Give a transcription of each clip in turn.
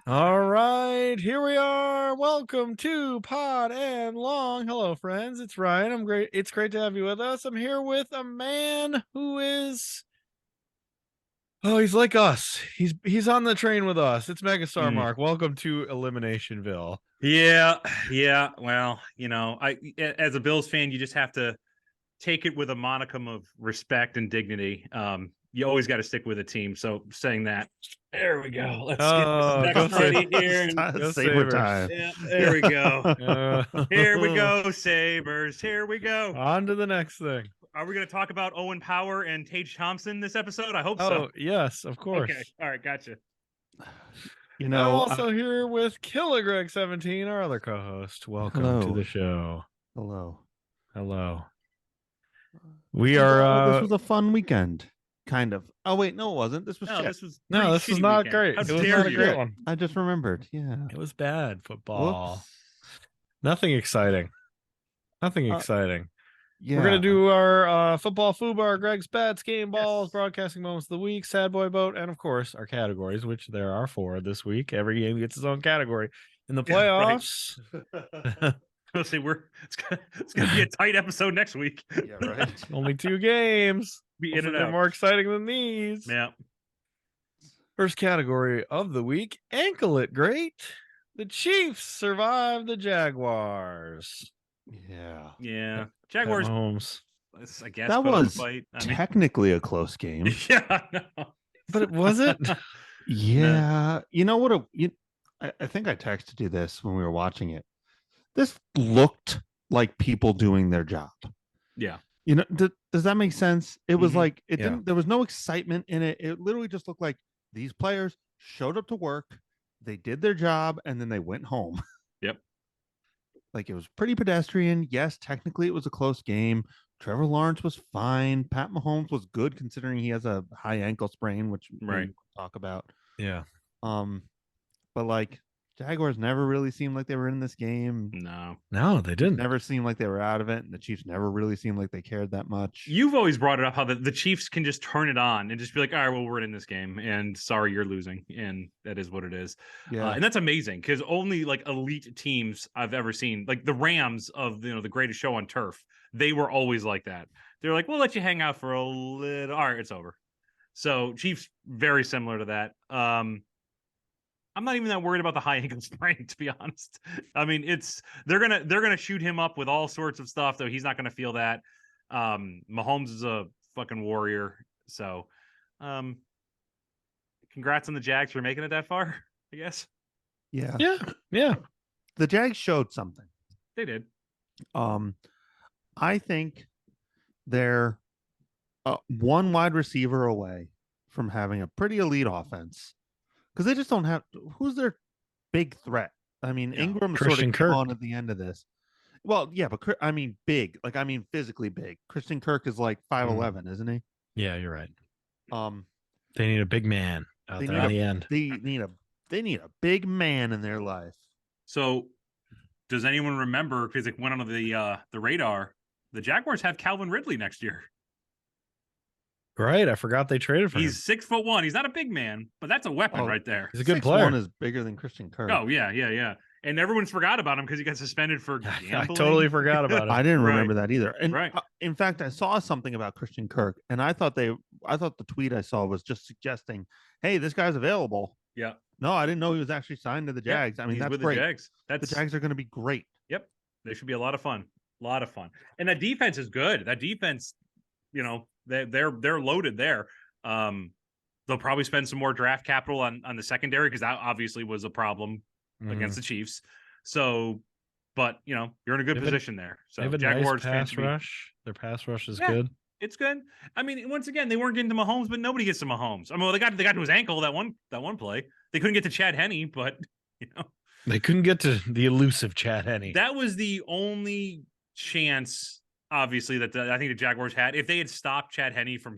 All right, here we are. Welcome to Pod and Long. Hello, friends. It's Ryan. I'm great. It's great to have you with us. I'm here with a man who is he's like us. He's on the train with us. It's Megastar Mm. Mark. Welcome to Eliminationville. Yeah. Well, as a Bills fan, you just have to take it with a modicum of respect and dignity. You always got to stick with a team. So saying that, there we go. Let's get this Oh, next ready here. go Saber Sabres. time. Yeah, there we go. Here we Uh, go, Sabres. Here we go. On to the next thing. Are we going to talk about Owen Power and Tage Thompson this episode? I hope Oh, so. yes, of course. Okay. All right. Gotcha. I'm also here with Killigreg 17, our other co-host. Welcome to the show. Hello. We This are was a fun weekend, kind of. Oh wait, no, it wasn't. This was No, shit. this was not weekend. great. How It was dare not a you? great one. I just remembered. Yeah. It was bad football. Whoops. Nothing exciting. Yeah. We're gonna do our football foobar, Greg's bats, game balls, broadcasting moments of the week, sad boy boat, and of course our categories, which there are 4 this week. Every game gets its own category. In the playoffs, I'll say it's gonna be a tight episode next week. Yeah, right. only 2 games. Be in and They're out. more exciting than these. Yeah. First category of the week, ankle it great. The Chiefs survive the Jaguars. Yeah. Jaguars. Mahomes. I guess That put up a was fight. technically a close game. Yeah. No. But it wasn't. Yeah. You know what? I think I texted you this when we were watching it. This looked like people doing their job. Yeah. You know, does that make sense? It was like it Yeah. didn't. There was no excitement in it. It literally just looked like these players showed up to work, they did their job, and then they went home. Yep. Like it was pretty pedestrian. Yes, technically it was a close game. Trevor Lawrence was fine. Pat Mahomes was good considering he has a high ankle sprain, which Right. we'll talk about. Yeah. But like Jaguars never really seemed like they were in this game. No, they didn't. Never seemed like they were out of it, and the Chiefs never really seemed like they cared that much. You've always brought it up how the Chiefs can just turn it on and just be like, all right, well, we're in this game, and sorry, you're losing, and that is what it is. Yeah, and that's amazing because only like elite teams I've ever seen, like the Rams of the greatest show on turf, they were always like that. They're like, we'll let you hang out for a little. All right, it's over. So Chiefs very similar to that. I'm not even that worried about the high ankle sprain, to be honest. I mean, they're gonna shoot him up with all sorts of stuff, though. He's not gonna feel that. Mahomes is a fucking warrior. So, congrats on the Jags for making it that far, I guess. yeah. The Jags showed something. They did. I think they're one wide receiver away from having a pretty elite offense. Because they just don't have who's their big threat. I mean, Ingram sort of came on at the end of this. Well, yeah, but I mean big, like I mean physically big. Christian Kirk is like 5'11", isn't he? Yeah, you're right. They need a big man out there at the end. They need a big man in their life. So, does anyone remember? Because it went on the radar. The Jaguars have Calvin Ridley next year. Right, I forgot they traded for him. He's 6'1". He's not a big man, but that's a weapon right there. He's a good player. 6'1" is bigger than Christian Kirk. Oh yeah. And everyone's forgot about him because he got suspended for gambling. I totally forgot about it. I didn't remember that either. And right. In fact, I saw something about Christian Kirk, and I thought the tweet I saw was just suggesting, "Hey, this guy's available." Yeah. No, I didn't know he was actually signed to the Jags. I mean, that's great. The Jags are going to be great. Yep, they should be a lot of fun. And that defense is good. That defense, they're loaded there. They'll probably spend some more draft capital on the secondary because that obviously was a problem against the Chiefs. So, but you're in a good position there. So they have a Jaguars nice pass rush. Their pass rush is good. It's good. I mean, once again, they weren't getting to Mahomes, but nobody gets to Mahomes. I mean, well, they got to his ankle that one play. They couldn't get to Chad Henne, but they couldn't get to the elusive Chad Henne. That was the only chance, obviously, that I think the Jaguars had. If they had stopped Chad Henne from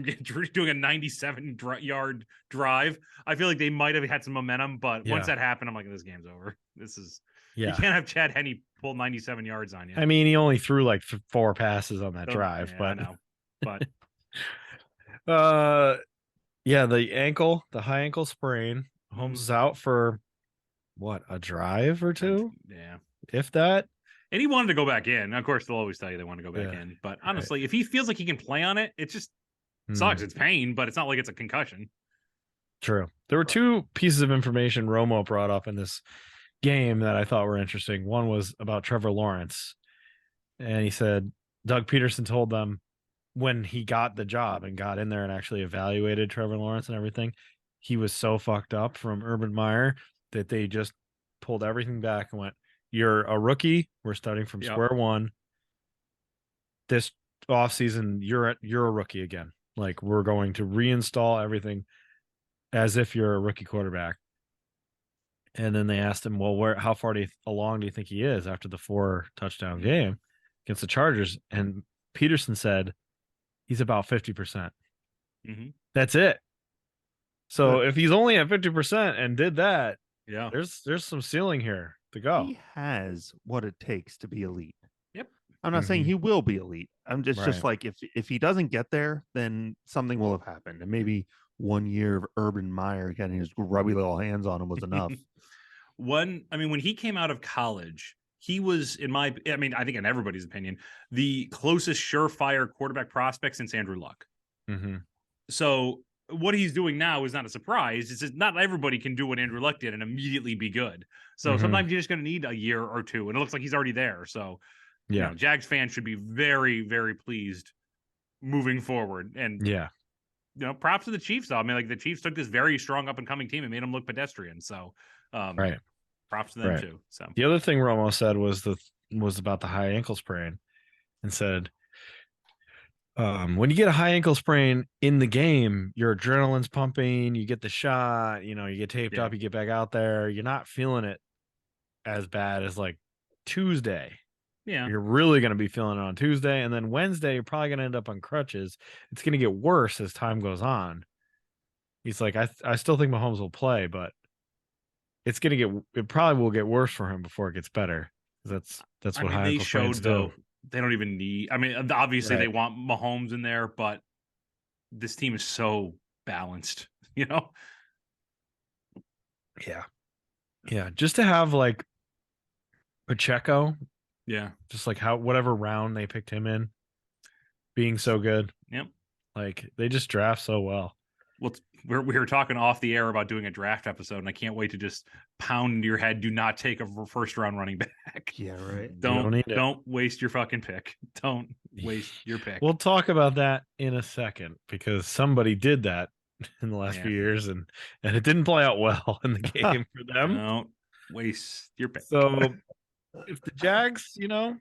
doing a 97-yard drive, I feel like they might have had some momentum. But once that happened, I'm like, this game's over. You can't have Chad Henne pull 97 yards on you. I mean, he only threw like 4 passes on that drive, yeah, but I know. But the high ankle sprain. Holmes is out for what, a drive or two, Yeah. if that. And he wanted to go back in. Of course, they'll always tell you they want to go back in. But honestly, if he feels like he can play on it, it just sucks. It's pain, but it's not like it's a concussion. True. There were two pieces of information Romo brought up in this game that I thought were interesting. One was about Trevor Lawrence. And he said Doug Peterson told them when he got the job and got in there and actually evaluated Trevor Lawrence and everything, he was so fucked up from Urban Meyer that they just pulled everything back and went, "You're a rookie. We're starting from square one. This offseason, you're a rookie again. Like, we're going to reinstall everything as if you're a rookie quarterback." And then they asked him, "Well, how far along do you think he is after the 4 touchdown game against the Chargers?" And Peterson said he's about 50%. That's it. So if he's only at 50% and did that, there's some ceiling here to go. He has what it takes to be elite. Yep. I'm not saying he will be elite. I'm just like, if he doesn't get there, then something will have happened, and maybe 1 year of Urban Meyer getting his grubby little hands on him was enough. When he came out of college, he was, I think in everybody's opinion, the closest surefire quarterback prospect since Andrew Luck. So what he's doing now is not a surprise. It's just not everybody can do what Andrew Luck did and immediately be good. So sometimes you're just going to need a year or two, and it looks like he's already there. So, you know, Jags fans should be very, very pleased moving forward. And you know, props to the Chiefs, though. I mean, like, the Chiefs took this very strong up and coming team and made them look pedestrian. So, props to them too. So the other thing Romo said was about the high ankle sprain, and said, when you get a high ankle sprain in the game, your adrenaline's pumping, you get the shot, you know, you get taped up, you get back out there, you're not feeling it as bad as like Tuesday. Yeah. You're really going to be feeling it on Tuesday. And then Wednesday, you're probably going to end up on crutches. It's going to get worse as time goes on. He's like, I still think Mahomes will play, but it probably will get worse for him before it gets better. That's what high ankle sprains do. They don't even need, obviously they want Mahomes in there, but this team is so balanced, you know? Yeah. Yeah. Just to have like Pacheco. Yeah. Just like whatever round they picked him in being so good. Yep. Like, they just draft so well. Well, we were talking off the air about doing a draft episode, and I can't wait to just pound into your head. Do not take a first round running back. Yeah, right. Don't waste your fucking pick. Don't waste your pick. We'll talk about that in a second, because somebody did that in the last few years, and it didn't play out well in the game for them. Don't waste your pick. So if the Jags, you know,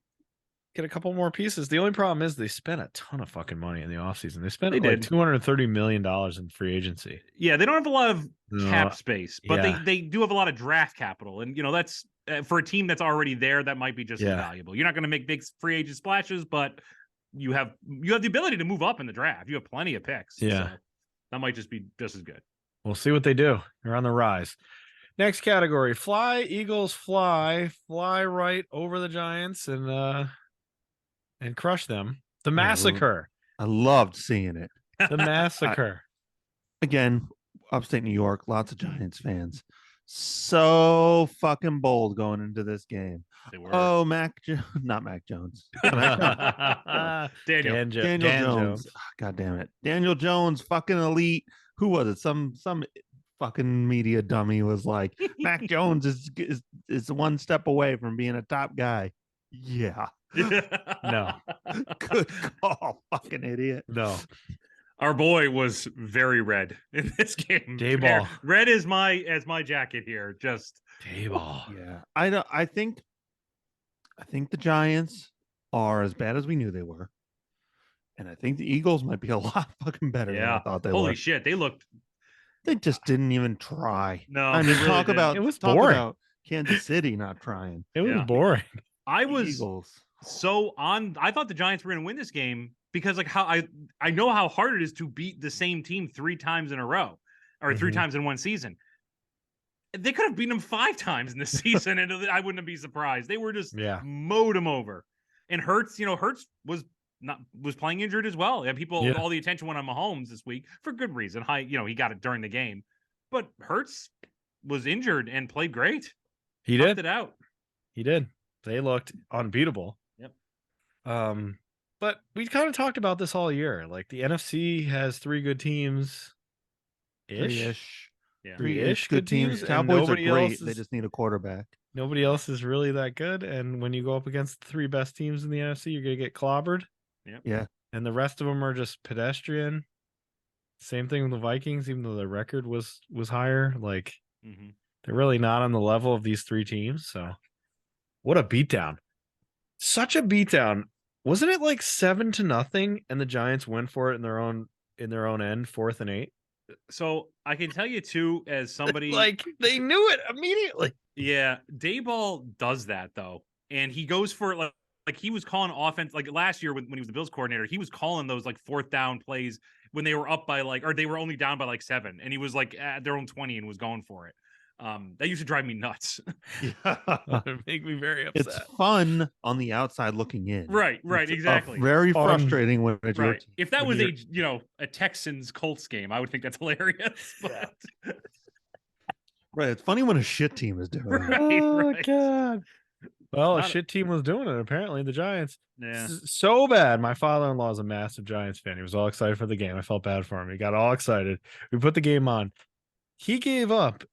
get a couple more pieces, the only problem is they spent a ton of fucking money in the offseason. They spent like $230 million in free agency. Yeah, they don't have a lot of cap space, but they do have a lot of draft capital. And, you know, that's for a team that's already there, that might be just as valuable. You're not going to make big free agent splashes, but you have the ability to move up in the draft. You have plenty of picks. Yeah. So that might just be just as good. We'll see what they do. They're on the rise. Next category: fly, Eagles, fly right over the Giants and crush them. The massacre. I loved seeing it. The massacre. Again, upstate New York, lots of Giants fans. So fucking bold going into this game. Oh, not Mac Jones. Daniel Jones. Oh, God damn it. Daniel Jones, fucking elite. Who was it? Some fucking media dummy was like, Mac Jones is one step away from being a top guy. Yeah. No. Good call, fucking idiot. No. Our boy was very red in this game. Daboll. Red is my jacket here. Just Daboll. Yeah. I think the Giants are as bad as we knew they were. And I think the Eagles might be a lot fucking better than I thought they were. Holy shit. They just didn't even try. No, I mean, talk about Kansas City not trying. It was boring. I was Eagles. I thought the Giants were going to win this game because like how I know how hard it is to beat the same team 3 times in a row or 3 times in one season. They could have beaten them 5 times in this season and I wouldn't be surprised. They were just mowed them over. And Hurts was playing injured as well. And all the attention went on Mahomes this week for good reason. He got it during the game. But Hurts was injured and played great. He Toughed did. it out. He did. They looked unbeatable. Yep. But we kind of talked about this all year. Like the NFC has 3 good teams. Three-ish. Yeah. Three-ish good teams, and Cowboys are nobody great. else They is- just need a quarterback. Nobody else is really that good. And when you go up against the 3 best teams in the NFC, you're going to get clobbered. Yep. Yeah. And the rest of them are just pedestrian. Same thing with the Vikings, even though their record was higher. Like they're really not on the level of these 3 teams. So what a beatdown. Such a beatdown. Wasn't it like 7-0 and the Giants went for it in their own end, 4th and 8? So I can tell you too, as somebody Like they knew it immediately. Yeah, Daboll does that though, and he goes for like he was calling offense like last year when he was the Bills coordinator. He was calling those like 4th down plays when they were up by or they were only down by like 7, and he was like at their own 20 and was going for it. That used to drive me nuts. Yeah. It make me very upset. It's fun on the outside looking in. Right, It's exactly. very Fun. frustrating when it's your Right. team. If that When was you're- a Texans Colts game, I would think that's hilarious. But right. It's funny when a shit team is doing it. Right. God. Well, a Not a- shit team was doing it, apparently, the Giants. yeah. So bad. My father-in-law is a massive Giants fan. He was all excited for the game. I felt bad for him. He got all excited. We put the game on. He gave up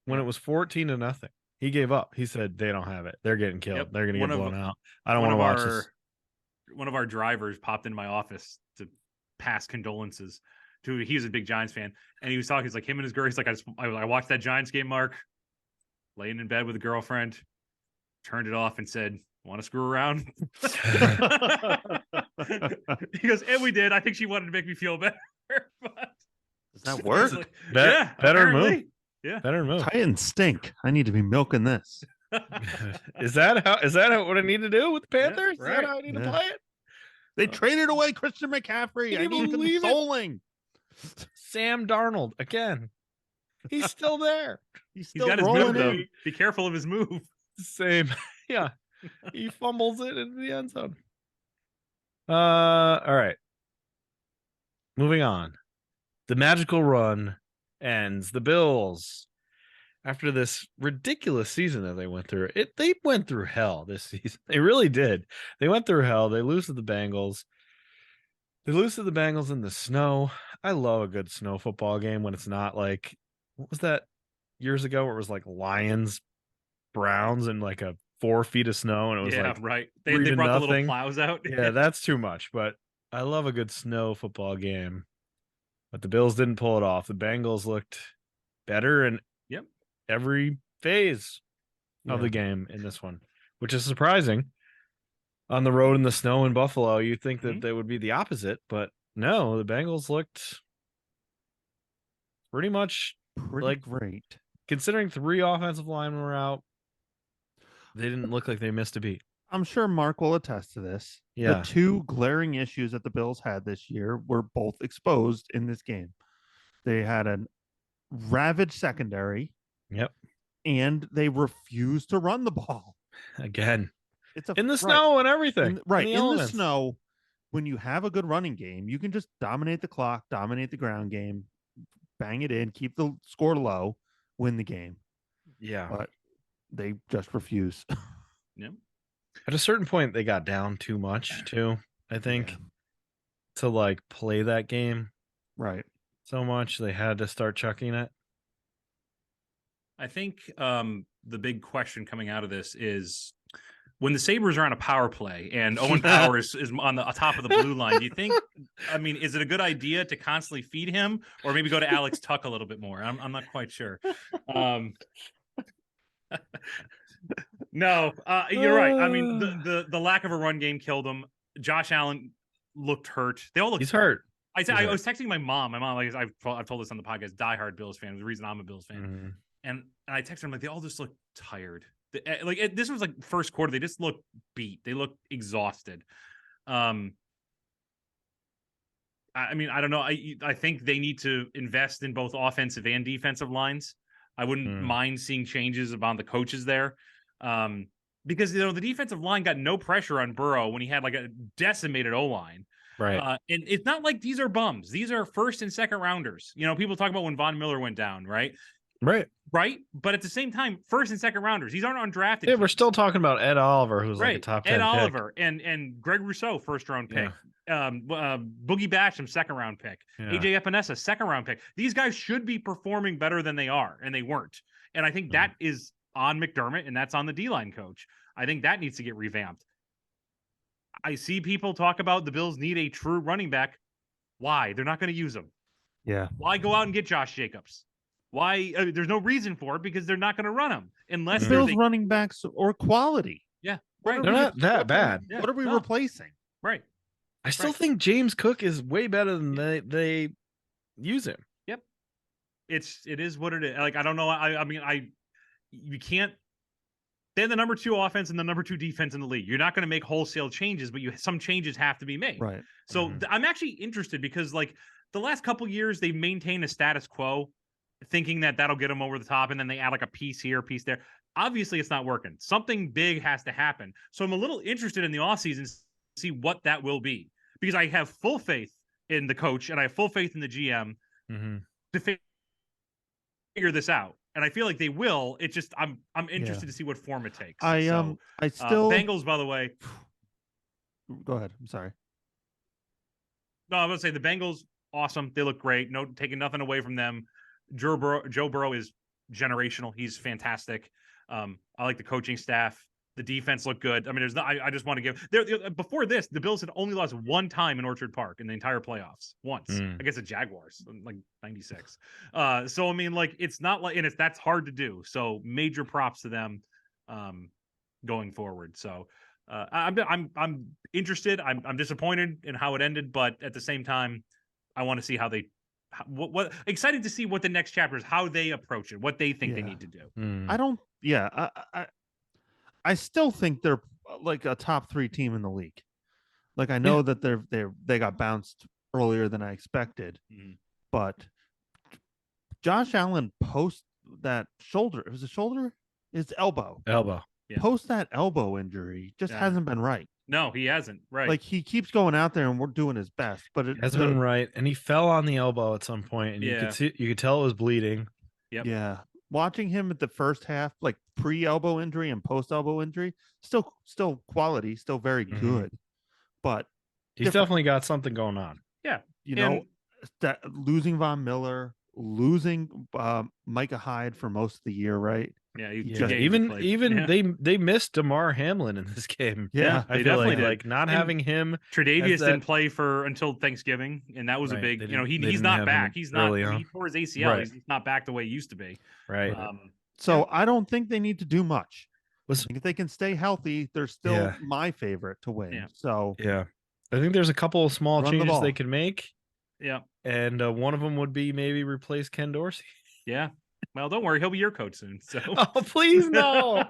when it was 14-0. He gave up. He said, they don't have it. They're getting killed. Yep. They're going to One get of- blown out. I don't want to watch this. One of our drivers popped into my office to pass condolences to. He's a big Giants fan, and he was talking. He's like him and his girl. He's like, I watched that Giants game, Mark, laying in bed with a girlfriend, turned it off, and said, "Want to screw around?" He goes, and we did. I think she wanted to make me feel better. But Does that work? like, Better apparently. move. Yeah. Better move. Titans stink. I need to be milking this. Is that what I need to do with the Yeah, Panthers? Is right. that how I need to Yeah. play it? They traded away Christian McCaffrey. Can I you need believe it? consoling. Sam Darnold again. He's still there. He's He's still got his rolling move though. in. Be careful of his move. Same. Yeah. He fumbles it into the end zone. All right. Moving on. The magical run ends. The Bills, after this ridiculous season that they went through, they went through hell this season. They really did. They went through hell. They lose to the Bengals. They lose to the Bengals in the snow. I love a good snow football game when it's not like, what was that years ago where it was like Lions, Browns, and like a 4 feet of snow, and it was like right. They 3 to brought the little nothing. plows out. Yeah, that's too much, but I love a good snow football game. But the Bills didn't pull it off. The Bengals looked better in every phase of the game in this one, which is surprising. On the road in the snow in Buffalo, you'd think that they would be the opposite, but no, the Bengals looked pretty much Pretty great. considering 3 offensive linemen were out. They didn't look like they missed a beat. I'm sure Mark will attest to this. Yeah. The 2 glaring issues that the Bills had this year were both exposed in this game. They had a ravaged secondary. Yep. And they refused to run the ball. Again. It's in the snow and everything. Right. In the elements. snow, when you have a good running game, you can just dominate the clock, dominate the ground game, bang it in, keep the score low, win the game. Yeah. But they just refuse. Yep. At a certain point, they got down too much, too, I think, to like play that game Right. so much. They had to start chucking it. I think the big question coming out of this is when the Sabres are on a power play and Owen Powers is on the top of the blue line, do you think, I mean, is it a good idea to constantly feed him or maybe go to Alex Tuck a little bit more? I'm not quite sure. No, you're right. I mean, the lack of a run game killed him. Josh Allen looked hurt. They all look. He's hurt. I was texting my mom. My mom, like I've told this on the podcast, diehard Bills fan. The reason I'm a Bills fan. Mm-hmm. And I texted them like they all just look tired. This was like first quarter. They just look beat. They look exhausted. I mean, I don't know. I think they need to invest in both offensive and defensive lines. I wouldn't mind seeing changes about the coaches there. Because the defensive line got no pressure on Burrow when he had like a decimated O-line. Right. And it's not like these are bums. These are first and second rounders. People talk about when Von Miller went down, right? Right. Right, but at the same time, first and second rounders. These aren't undrafted. Yeah, we're still talking about Ed Oliver, who's like a top 10 Ed pick. Oliver and Greg Rousseau, first round pick. Boogie Basham, second round pick. AJ Epinesa, second round pick. These guys should be performing better than they are, and they weren't. And I think that is on McDermott, and that's on the D-line coach. I think that needs to get revamped. I see people talk about the Bills need a true running back. Why? They're not going to use them. Yeah. Why go out and get Josh Jacobs? Why? There's no reason for it because they're not going to run him unless the Bills running backs or quality. Yeah, right. They're not that bad. What are we replacing? Right. I still think James Cook is way better than they use him. Yep. It is what it is. Like, I don't know. I mean, you can't. They have the number 2 offense and the number 2 defense in the league. You're not going to make wholesale changes, but some changes have to be made. Right. So I'm actually interested because, like, the last couple years they've maintained a status quo, thinking that that'll get them over the top, and then they add like a piece here, a piece there. Obviously, it's not working. Something big has to happen. So I'm a little interested in the offseason to see what that will be, because I have full faith in the coach and I have full faith in the GM to figure this out. And I feel like they will. It's just I'm interested to see what form it takes. I still Bengals, by the way. Go ahead. I'm sorry. No, I was gonna say the Bengals, awesome. They look great. No, taking nothing away from them. Joe Burrow is generational. He's fantastic. I like the coaching staff. The defense looked good. I mean, I just want to give before this, the Bills had only lost one time in Orchard Park in the entire playoffs. Once. I guess the Jaguars, like 96. So I mean, like, it's not like, and that's hard to do. So major props to them going forward. So I'm interested. I'm disappointed in how it ended, but at the same time, I want to see how they what excited to see what the next chapter is, how they approach it, what they think they need to do. I don't. Yeah, I still think they're like a top 3 team in the league. Like, I know that they got bounced earlier than I expected, but Josh Allen post that shoulder. It was a shoulder. It's elbow. Yeah. Post that elbow injury just hasn't been right. No, he hasn't. Right. Like, he keeps going out there and we're doing his best, but it hasn't been right. And he fell on the elbow at some point, and you could tell it was bleeding. Yep. Yeah. Watching him at the first half, like pre-elbow injury and post-elbow injury, still quality, still very good. But he's definitely got something going on. Yeah. You know, that losing Von Miller, losing Micah Hyde for most of the year, right? Yeah, even they missed DeMar Hamlin in this game. Yeah, they definitely did. Like not having him. Tre'Davious didn't play until Thanksgiving, and that was a big. He's not back. He's not. He tore his ACL. He's not back the way he used to be. Right. So I don't think they need to do much. If they can stay healthy, they're still my favorite to win. Yeah. So I think there's a couple of small changes they could make. Yeah, and one of them would be maybe replace Ken Dorsey. Yeah. Well, don't worry, he'll be your coach soon. So, oh, please no,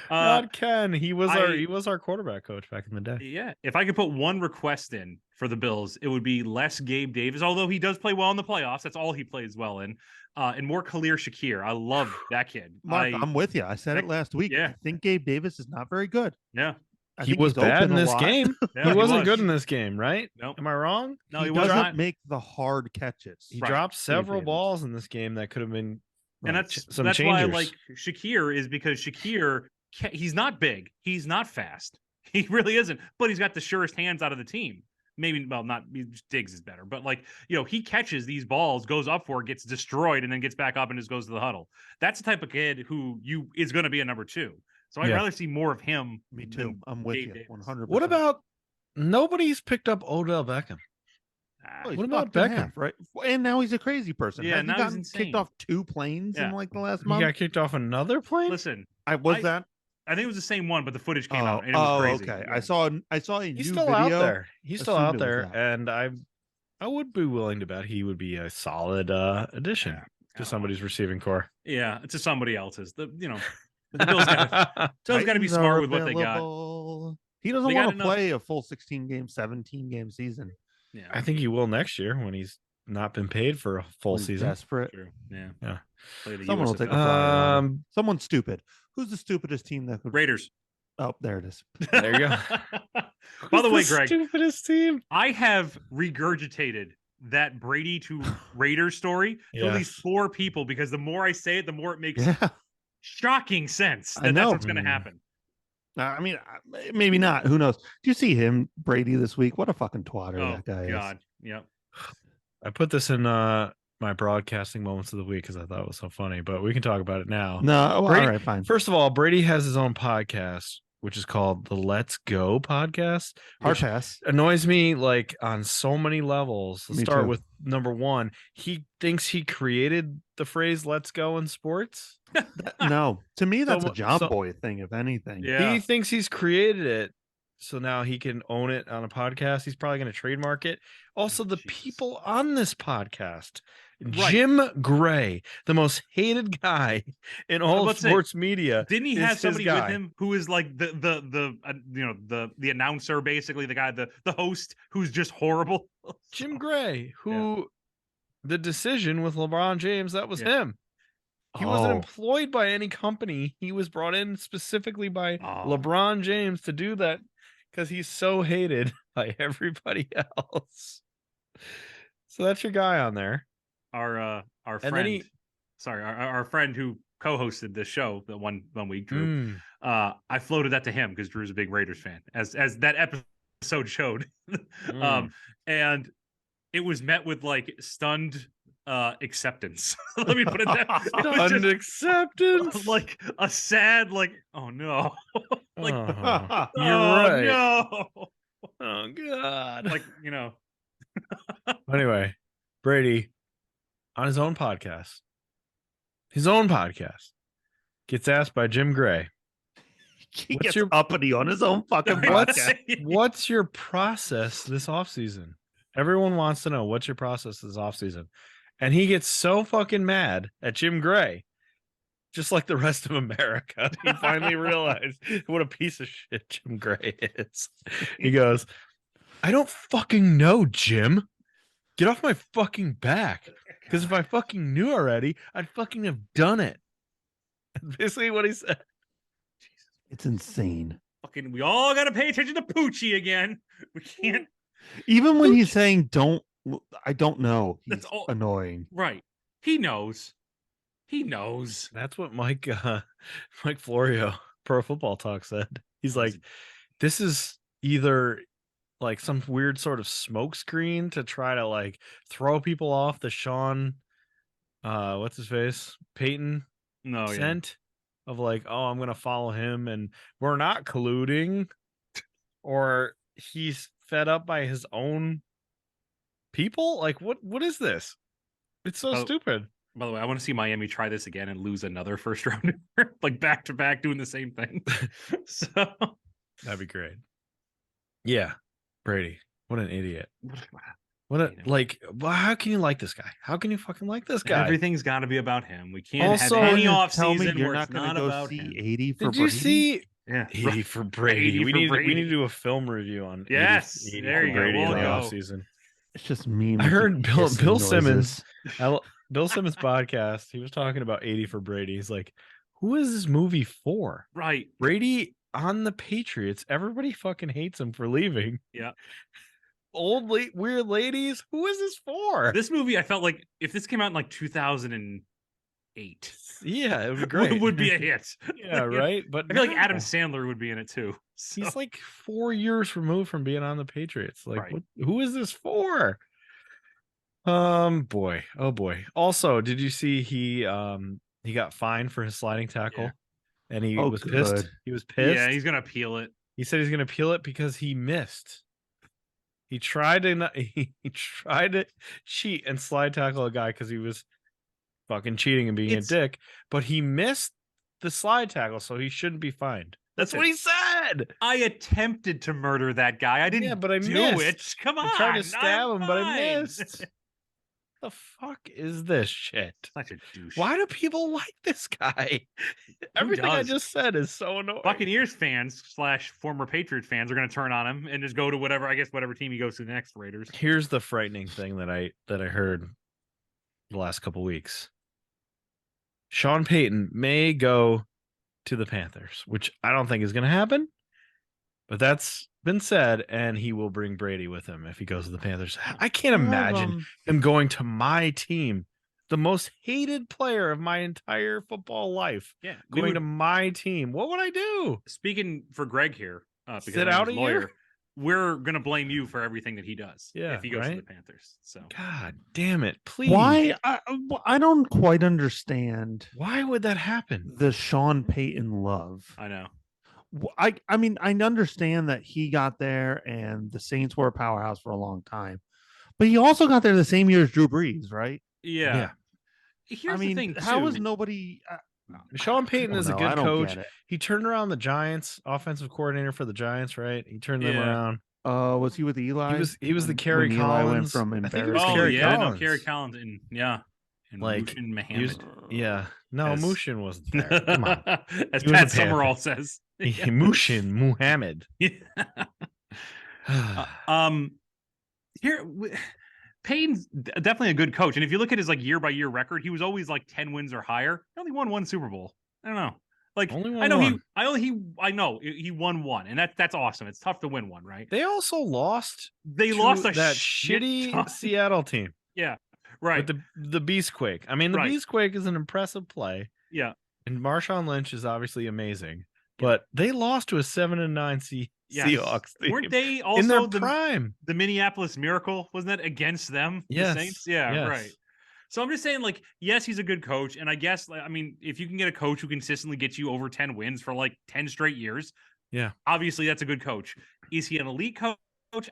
not Ken. He was our quarterback coach back in the day. Yeah, if I could put one request in for the Bills, it would be less Gabe Davis. Although he does play well in the playoffs, that's all he plays well in, and more Khalil Shakir. I love that kid. Mark, I'm with you. I said it last week. Yeah. I think Gabe Davis is not very good. Yeah. He was bad in this game. Yeah, he wasn't good in this game, right? Nope. Am I wrong? No, he doesn't make the hard catches. He dropped several balls in this game that could have been. And that's why I like Shakir, is because Shakir, he's not big, he's not fast, he really isn't, but he's got the surest hands out of the team. Maybe, well, not Diggs is better, but like, he catches these balls, goes up for it, gets destroyed, and then gets back up and just goes to the huddle. That's the type of kid who is going to be a number 2. So I'd rather see more of him. Me too. I'm with you 100%. What about nobody's picked up Odell Beckham? What about Beckham? Right, and now he's a crazy person. Yeah, now he's kicked off 2 planes in like the last month. He got kicked off another plane. Listen, I think it was the same one, but the footage came out. And it was crazy. Okay. Yeah. I saw a He's new still video. out there. He's still out there, and I would be willing to bet he would be a solid addition to somebody's receiving core. Yeah, to somebody else's. The Bills got to be smart with what they got. He doesn't want to play a full 16-game, 17-game season. Yeah, I think he will next year when he's not been paid for a full season. Desperate. True. Yeah. Someone will take a someone stupid. Who's the stupidest team that could? Raiders. Oh, there it is. There you go. By the way, Greg, stupidest team. I have regurgitated that Brady to Raiders story to at least Yes. 4 people, because the more I say it, the more it makes Yeah. shocking sense I that that's know. what's going to happen. I mean, maybe not. Who knows? Do you see him, Brady, this week? What a fucking twatter Oh that guy God, yep. I put this in my broadcasting moments of the week because I thought it was so funny, but we can talk about it now. is. No, well, Brady, all right, fine. First of all, Brady has his own podcast, which is called the Let's Go podcast, Hard which pass. annoys me like on so many levels. Let's Me start too. with number one. He thinks he created the phrase "Let's go" in sports. No, to me, that's a So- John so- Boy thing, if anything. Yeah. He thinks he's created it, so now he can own it on a podcast. He's probably going to trademark it. Also, the Jesus. people on this podcast, Right. Jim Gray, the most hated guy in all of about to say, sports media. Didn't he is have his somebody guy. with him who is like the announcer, basically the guy, the host, who's just horrible? Jim Gray, who the decision with LeBron James, that was Yeah. him. He wasn't Oh. employed by any company. He was brought in specifically by Oh. LeBron James to do that because he's so hated by everybody else. So that's your guy on there. Our And friend, then he- sorry, our friend who co-hosted this show the one week, Drew. Mm. I floated that to him because Drew's a big Raiders fan, as that episode showed. Mm. And it was met with like stunned acceptance. Let me put it that way. It was Stunned just acceptance. like a sad, like, oh no. Like, Oh, you're oh right. no. Oh God. Like, you know. Anyway, Brady on his own podcast, gets asked by Jim Gray, He What's gets your- uppity on his own fucking What's- podcast. what's your process this offseason? Everyone wants to know what's your process this offseason. And he gets so fucking mad at Jim Gray, just like the rest of America. He finally realized what a piece of shit Jim Gray is. He goes, I don't fucking know, Jim. Get off my fucking back. Because if I fucking knew already, I'd fucking have done it. That's basically what he said. It's insane. Fucking, we all gotta pay attention to Poochie again. We can't. Even when he's saying I don't know, he's That's all- annoying. Right. He knows. He knows. That's what Mike Florio, Pro Football Talk, said. He's What like, is it? this is either like some weird sort of smoke screen to try to like throw people off the Sean what's his face? Peyton No, yeah. scent of like, oh, I'm gonna follow him and we're not colluding, or he's fed up by his own people. Like, what is this? It's so Oh. stupid. By the way, I want to see Miami try this again and lose another first rounder, like back to back, doing the same thing. So That'd be great. Yeah, Brady, what an idiot. What I a hate him. like. Well, how can you like this guy? How can you fucking like this guy? everything's got to be about him. We can't Also, have any You're off tell me season you're where not it's going to not go about see him. 80 for Did you Brady? see Yeah, 80 for Brady? 80 we for need we Brady. need to do a film review on 80 Yes, 80 there for you go. Brady in We'll the go. offseason. It's just me. I heard making Bill hissing noises. Simmons. Bill Simmons podcast. He was talking about 80 for Brady. He's like, who is this movie for? right. Brady on the Patriots. Everybody fucking hates him for leaving. Yeah. Old weird ladies. Who is this for? This movie, I felt like if this came out in like 2008, Yeah, it would be great. would be a hit. Yeah, right. But I feel like no. Adam Sandler would be in it too. So, He's like 4 years removed from being on the Patriots. Like, Right. who is this for? Boy, oh boy. Also, did you see he got fined for his sliding tackle, and he Oh, was pissed. good. He was pissed. yeah, he's gonna appeal it. He said he's gonna appeal it because he missed. He tried to he tried to cheat and slide tackle a guy because he was fucking cheating and being It's- a dick, but he missed the slide tackle, so he shouldn't be fined. That's what he said. I attempted to murder that guy. I didn't. Yeah, but I do missed. it. Come on, I tried to stab I'm him, but I fine. missed. The fuck is this shit? Such a douche. Why do people like this guy? Everything I does? just said is so annoying. Buccaneers fans / former Patriot fans are going to turn on him and just go to whatever team he goes to next. Raiders. Here's the frightening thing that I heard the last couple weeks. Sean Payton may go to the Panthers, which I don't think is going to happen. But that's been said, and he will bring Brady with him if he goes to the Panthers. I can't imagine him going to my team, the most hated player of my entire football life. Yeah, going to my team. What would I do? Speaking for Greg here, because Sit out a year? we're gonna blame you for everything that he does. Yeah, if he goes to the Panthers. So God damn it! Please, Why? I don't quite understand. Why would that happen? The Sean Payton love. I know. I mean, I understand that he got there and the Saints were a powerhouse for a long time, but he also got there the same year as Drew Brees, right? Yeah. Here's the thing, how too. was nobody? Sean Payton is a good coach. Get it. He turned around the Giants, offensive coordinator for the Giants, right? He turned them around. Was he with Eli? He was the Kerry Collins. Eli went from Kerry Collins. Kerry Collins, and and like Mushin Muhammad. Mushin wasn't there. Come on, as Pat Summerall says, Mushin Muhammad. Here, Payton's definitely a good coach, and if you look at his year by year record, he was always 10 wins or higher. He only won 1 Super Bowl. I don't know. I know he won 1, and that's awesome. It's tough to win 1, right? They also lost. They lost that shitty Seattle team. Yeah, right. With the Beastquake. I mean, the Beastquake is an impressive play. Yeah, and Marshawn Lynch is obviously amazing, but they lost to a 7-9 Seahawks team. Weren't they also in their prime? The Minneapolis Miracle, wasn't that against them? Yes. The Saints? Yeah, right. So I'm just saying, yes, he's a good coach. And I guess, if you can get a coach who consistently gets you over 10 wins for 10 straight years, obviously that's a good coach. Is he an elite coach?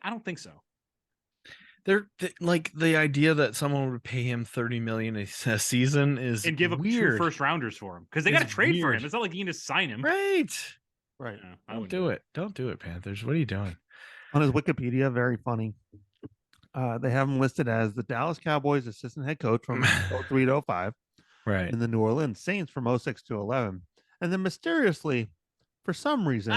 I don't think so. They're the idea that someone would pay him $30 million a season is and give up 2 first rounders for him because they got to trade for him. It's not like you can just sign him. Right. Don't do it. Don't do it, Panthers. What are you doing? On his Wikipedia, very funny. They have him listed as the Dallas Cowboys assistant head coach from 03 to 05, right, and the New Orleans Saints from 06 to 11. And then mysteriously, for some reason,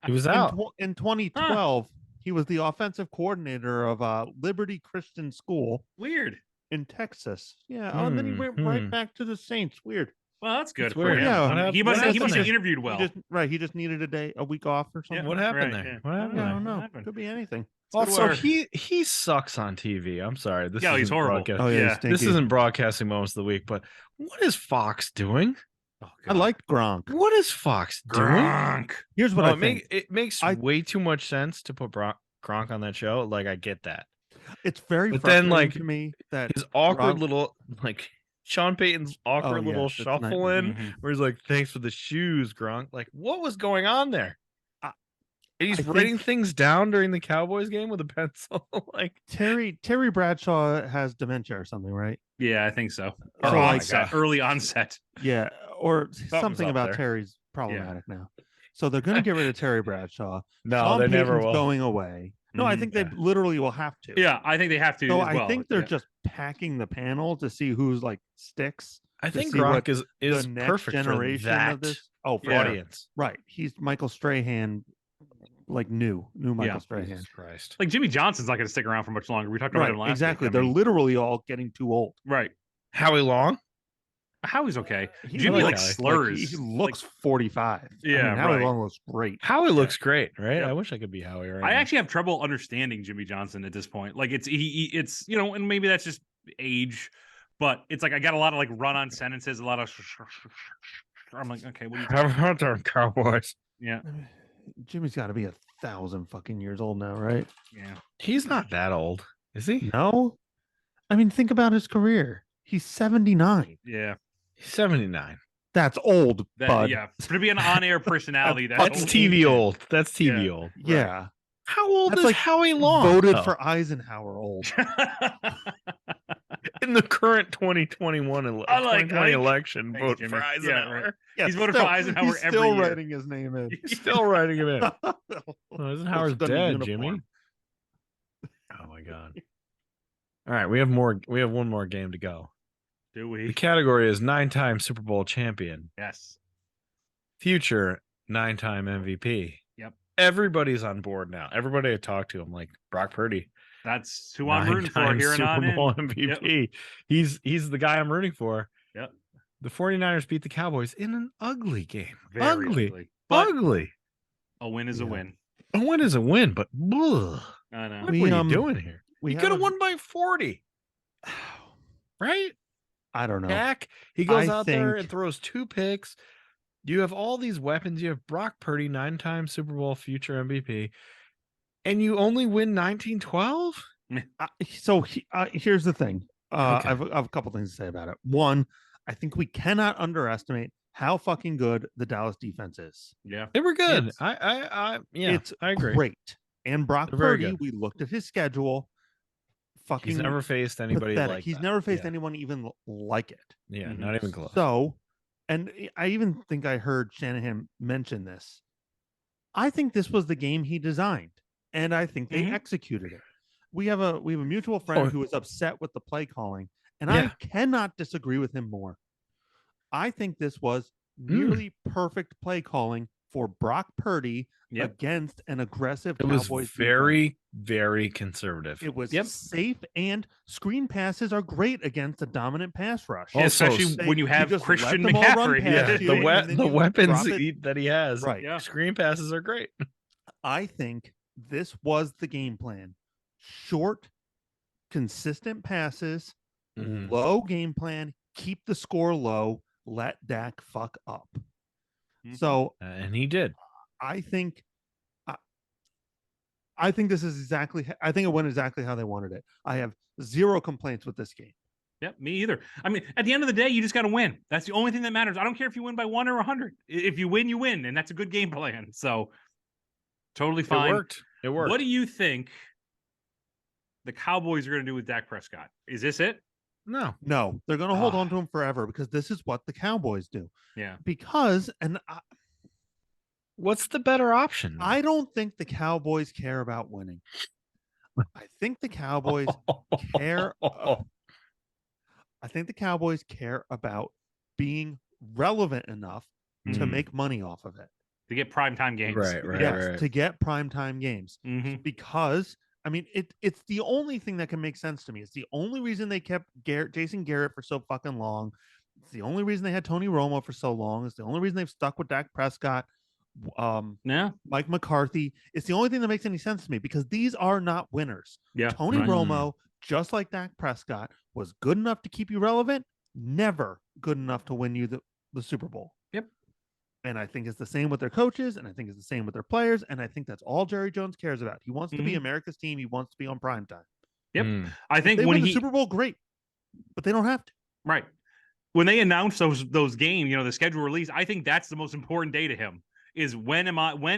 he was out in 2012. He was the offensive coordinator of Liberty Christian School. Weird. In Texas. Yeah. And then he went right back to the Saints. Weird. Well, that's good. For him. Yeah. He must have interviewed well. He just needed a week off or something. Yeah, what happened there? Yeah. What happened? I don't know. Could be anything. Also, he sucks on TV. I'm sorry. He's horrible. This isn't broadcasting moments of the week, but what is Fox doing? Oh, I like Gronk. What is Fox doing? Here's what I think. It makes way too much sense to put Gronk on that show. I get that. It's very frustrating to me that his awkward little Sean Payton's awkward little shuffle in where he's like, "Thanks for the shoes, Gronk." What was going on there? He's writing things down during the Cowboys game with a pencil. Terry Bradshaw has dementia or something, right? Yeah, I think so. Early onset. Yeah, or something about Terry's problematic now. So they're going to get rid of Terry Bradshaw. No, Sean they Payton's never will. Going away. No, I think they literally will have to. Yeah, I think they have to. So I think they're just packing the panel to see who's sticks. I think Gronk is the next perfect generation for that of this. Oh, for audience, right? He's Michael Strahan, new Michael Strahan. Jesus Christ. Jimmy Johnson's not going to stick around for much longer. We talked about him last exactly. week. They're literally all getting too old. Right. Howie Long. Howie's okay. Jimmy slurs. He looks 45. Yeah, Howie Long looks great. Howie looks great, right? I wish I could be Howie right I now. actually have trouble understanding Jimmy Johnson at this point. It's and maybe that's just age, but it's I got a lot of run-on sentences, a lot of. I'm like, okay, what are you How about our Cowboys? Yeah, Jimmy's got to be 1,000 fucking years old now, right? Yeah, he's not that old, is he? No, I mean, think about his career. He's 79. Yeah. 79. That's old, bud. Yeah, to be an on-air personality. That's TV old. That's TV old. Yeah. How old is Howie Long? Voted for Eisenhower old. In the current 2021 election, vote for Eisenhower. Yeah, he's voted for Eisenhower he's every still year. writing his name in. He's still writing him in. Eisenhower's dead, Jimmy. Oh my God. All right, we have one more game to go. Do we? The category is 9-time Super Bowl champion. Yes. Future 9-time MVP. Yep. Everybody's on board now. Everybody I talk to, I'm like, Brock Purdy. That's who I'm rooting for here and on Super Bowl MVP. Yep. He's the guy I'm rooting for. Yep. The 49ers beat the Cowboys in an ugly game. Very ugly. But ugly. A win is a win. A win is a win, but ugh, I know. what are you doing here? we He have could have a- won by 40, right? I don't know. Dak, he goes I out there think- and throws 2 picks. You have all these weapons. You have Brock Purdy, 9-time Super Bowl future MVP, and you only win 19-12? Here's the thing. Okay. I have a couple things to say about it. One, I think we cannot underestimate how fucking good the Dallas defense is. Yeah. They were good. It's- I agree. Great. And Brock They're very Purdy, good. we looked at his schedule. Fucking He's never faced anybody pathetic. like He's that. never faced Yeah. anyone even like it. Yeah, Mhm. not even close. So, and I even think I heard Shanahan mention this. I think this was the game he designed, and I think they Mhm. executed it. We have a mutual friend Oh. who was upset with the play calling, and Yeah. I cannot disagree with him more. I think this was Mm. nearly perfect play calling for Brock Purdy Yep. against an aggressive It was Cowboys defense. very, very conservative. It was Yep. safe, and screen passes are great against a dominant pass rush. Also, Especially They- when you have just Christian let them all run McCaffrey. past Yeah, you, the and then the you weapons drop it. that he has, Right. Yeah. screen passes are great. I think this was the game plan. Short, consistent passes, Mhm. low game plan, keep the score low, let Dak fuck up. Mhm. So And he did. I think I think this is exactly I think it went exactly how they wanted it. I have zero complaints with this game. Yep, me either. I mean, at the end of the day, you just got to win. That's the only thing that matters. I don't care if you win by 1 or 100. If you win, you win, and that's a good game plan. So, totally fine. It worked. It worked. What do you think the Cowboys are going to do with Dak Prescott? Is this it? No. No, they're going to hold Ah. on to him forever because this is what the Cowboys do. Yeah. Because What's the better option? I don't think the Cowboys care about winning. I think the Cowboys care. I think the Cowboys care about being relevant enough to Mhm. make money off of it. To get primetime games. Right, right, Yes, right. to get primetime games. Mhm. Because I mean, it's the only thing that can make sense to me. It's the only reason they kept Jason Garrett for so fucking long. It's the only reason they had Tony Romo for so long. It's the only reason they've stuck with Dak Prescott, Yeah. Mike McCarthy. It's the only thing that makes any sense to me because these are not winners. Yeah. Tony right. Romo, just like Dak Prescott, was good enough to keep you relevant, never good enough to win you the Super Bowl. Yep. And I think it's the same with their coaches, and I think it's the same with their players, and I think that's all Jerry Jones cares about. He wants to be Mhm. America's team. He wants to be on prime time. Yep. Mm. I think They when win the he Super Bowl, great, but they don't have to. right when they announced those games, the schedule release, I think that's the most important day to him. Is when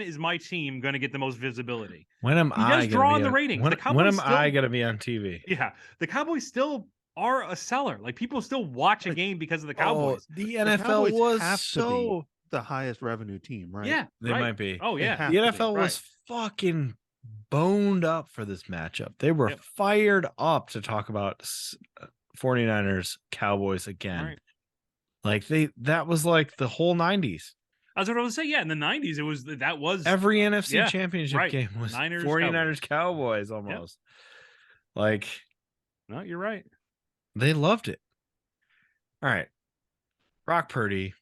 is my team going to get the most visibility? When am He I does gonna draw be in the on- ratings. When, The when Cowboys am I still- going to be on TV? Yeah, the Cowboys still are a seller. Like people still watch a game because of the Cowboys. Oh, the Cowboys NFL was have to be. so The highest revenue team, right? Yeah, they right. might be. Oh They yeah, have The to be, NFL was fucking boned up for this matchup. They were Yep. fired up to talk about 49ers Cowboys again. Right. Like that was like the whole 90s. That's what I was saying. Yeah, in the '90s, that was Every NFC yeah, championship right. game was Niners, 49ers Cowboys almost. Like No, you're right. they loved it. All right. Brock Purdy,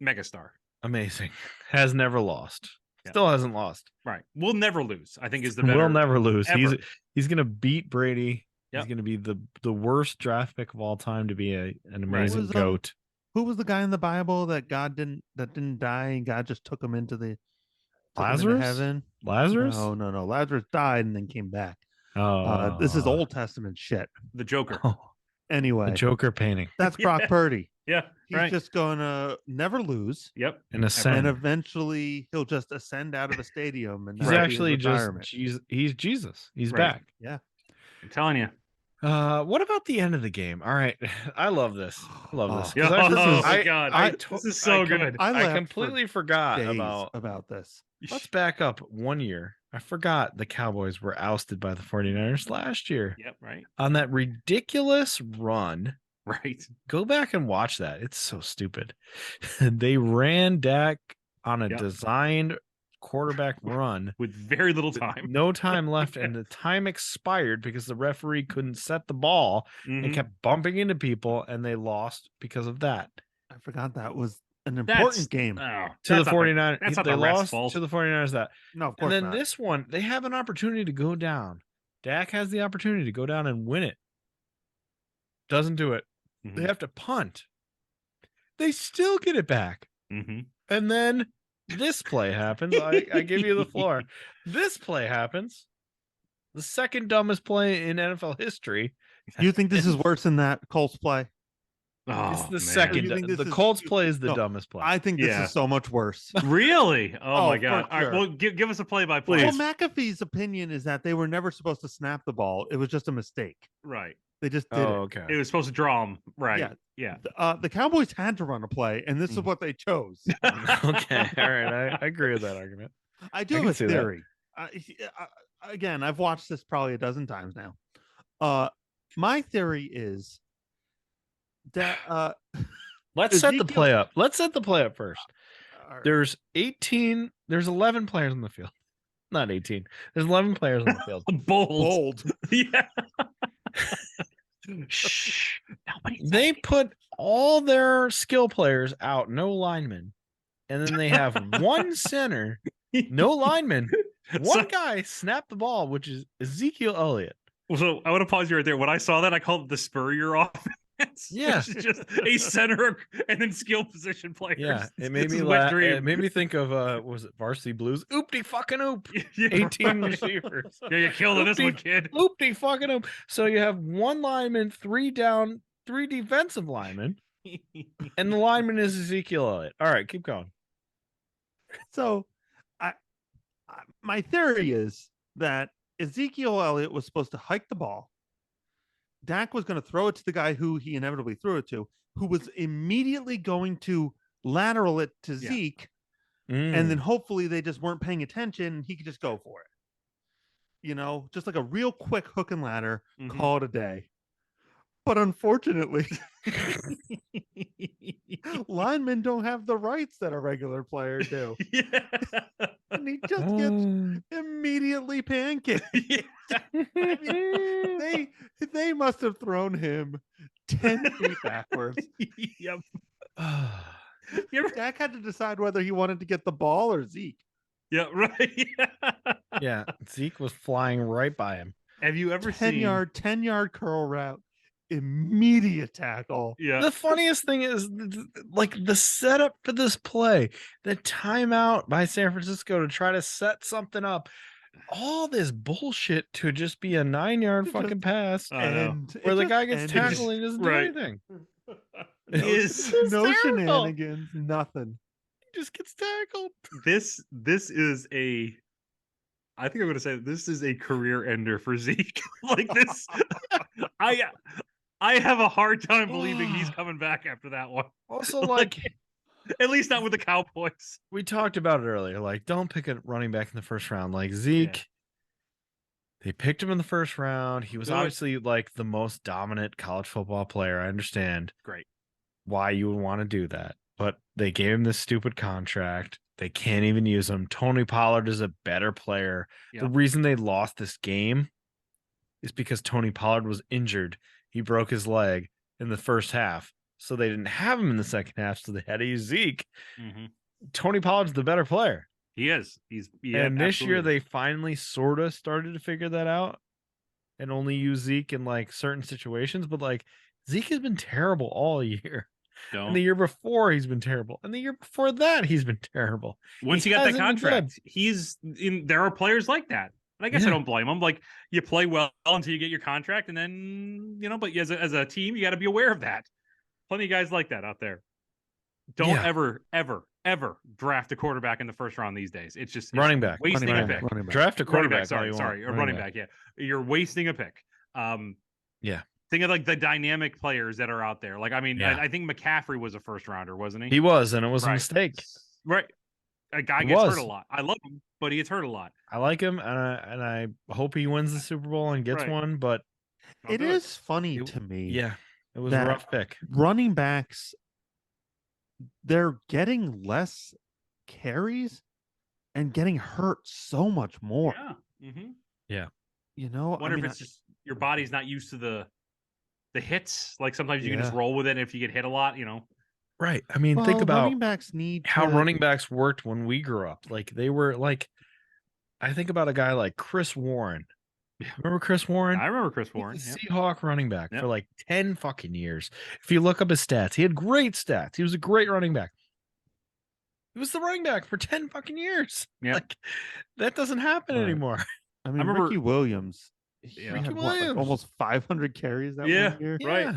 Megastar. amazing. Has never lost. Yeah. Still hasn't lost. Right. We'll never lose. I think is the better. Will never lose. ever. He's gonna beat Brady. Yep. He's gonna be the worst draft pick of all time to be an amazing Was, goat. Who was the guy in the Bible that didn't die and God just took him into Lazarus? heaven? Lazarus? No. Lazarus died and then came back. Oh, This is Old Testament shit. The Joker. Oh, Anyway, the Joker painting that's Brock Purdy. Yeah. He's right. just gonna never lose, Yep. in a and sense. eventually he'll just ascend out of a stadium and He's not be in actually just retirement. he's Jesus. He's Right. back. I'm telling you. What about the end of the game? All right, I love this. I love this. Oh. 'Cause I- Oh, I- God. I This is so good. I I laughed for completely forgot days about. this. Let's back up 1 year. I forgot the Cowboys were ousted by the 49ers last year Yep. Right. on that ridiculous run. Right. Go back and watch that. It's so stupid. They ran Dak on a Yep. designed quarterback run. With very little with time. No time left, and the time expired because the referee couldn't set the ball and Mhm. kept bumping into people, and they lost because of that. I forgot that was an important game. To the 49ers. That's not They the ref's lost fault. to the 49ers that. No, of And course then not. this one, they have an opportunity to go down. Dak has the opportunity to go down and win it. Doesn't do it. Mhm. They have to punt. They still get it back. Mhm. And then this play happens. I give you the floor. This play happens. The second dumbest play in NFL history. Do you think this is worse than that Colts play? It's Oh, the man. second. You think this The is- Colts play is the No, dumbest play. I think this Yeah. is so much worse. Really? Oh, my for God. All right. sure. Well, give us a play-by-play. Well, McAfee's opinion is that they were never supposed to snap the ball. It was just a mistake. Right. They just did it. okay. It was supposed to draw him. Right. Yeah. Yeah. The Cowboys had to run a play, and this is Mm. what they chose. Okay. All right. I agree with that argument. I do I have can a see that. theory. Again, I've watched this probably a dozen times now. My theory is that Let's set the Ezekiel- play up. Let's set the play up first. all right. There's 11 players on the field. Not 18. There's 11 players on the field. Bold. bold. Yeah. Shh. Nobody. They put all their skill players out, no linemen. And then they have one center, no linemen. One guy snapped the ball, which is Ezekiel Elliott. So I want to pause you right there. When I saw that, I called it the Spurrier offense. Yeah. Which is just a center and then skill position players. Yeah, it made It's me a wet laugh. dream. It made me think of was it Varsity Blues? Oopty fucking oop. Yeah, 18 right. receivers. Yeah, you killed it, this one, kid. Oopty fucking oop. So you have one lineman, 3 down, 3 defensive linemen, and the lineman is Ezekiel Elliott. All right, keep going. So, my theory is that Ezekiel Elliott was supposed to hike the ball. Dak was going to throw it to the guy who he inevitably threw it to, who was immediately going to lateral it to Yeah. Zeke, Mm. and then hopefully they just weren't paying attention and he could just go for it. You know, just like a real quick hook and ladder, Mhm. call it a day. But unfortunately, linemen don't have the rights that a regular player do. Yeah. And he just gets immediately pancaked. They must have thrown him 10 feet backwards. Yep. Dak had to decide whether he wanted to get the ball or Zeke. Yeah, right. Yeah, Zeke was flying right by him. Have you ever 10 seen yard curl route, immediate tackle. Yeah. The funniest thing is, like, the setup for this play, the timeout by San Francisco to try to set something up, all this bullshit to just be a 9-yard Just- fucking pass I know. And where it the just guy gets ended. tackled and he doesn't Right. do anything. Is No terrible. shenanigans, nothing. He just gets tackled. this is a I think I'm going to say this is a career ender for Zeke. Like this, I have a hard time believing he's coming back after that one. Also, like, At least not with the Cowboys. we talked about it earlier. Like, don't pick a running back in the first round. Like, Zeke, they picked him in the first round. He was Good. obviously like the most dominant college football player. I understand Great. why you would want to do that, but they gave him this stupid contract. They can't even use him. Tony Pollard is a better player. The Yep. reason they lost this game is because Tony Pollard was injured. He broke his leg in the first half, so they didn't have him in the second half, so they had to use Zeke. Mhm. Tony Pollard's the better player. He is. And this year absolutely. they finally sort of started to figure that out and only use Zeke in like certain situations, but like Zeke has been terrible all year. And don't. the year before he's been terrible. And the year before that he's been terrible. Once he you got that hasn't been good. contract, he's in. There are players like that. And I guess I Yeah. don't blame him. Like you play well until you get your contract, and then but as a team, you got to be aware of that. Plenty of guys like that out there. Don't Yeah. ever draft a quarterback in the first round these days. It's just Running back. wasting Running a back, pick. running back. Draft a Running quarterback. back, sorry, a running back. Yeah, you're wasting a pick. Yeah. Think of like the dynamic players that are out there. Like I mean, Yeah. I think McCaffrey was a first rounder, wasn't he? He was, and it was a Right. mistake. Right. A guy He gets was. hurt a lot. I love him, but he gets hurt a lot. I like him, and I hope he wins the Super Bowl and gets Right. one, but I'll It do is funny It- to me. yeah, it was That- a rough pick. Running backs, they're getting less carries and getting hurt so much more. Yeah. Mm-hmm. You know, Wonder if it's just your body's not used to the hits. Like sometimes you can just Yeah. roll with it. And if you get hit a lot, Right. I mean, think Well, about running backs need how to- running backs worked when we grew up. Like they were like, I think about a guy like Chris Warren. Remember Chris Warren? I remember Chris He Warren. was a Yep. Seahawk running back Yep. for like 10 fucking years. If you look up his stats, he had great stats. He was a great running back. He was the running back for 10 fucking years. Yep. Like that doesn't happen Right. anymore. I mean, remember- Ricky Williams. He Yeah. had Ricky what, like, Williams. almost 500 carries that Yeah. one year. Right. Yeah.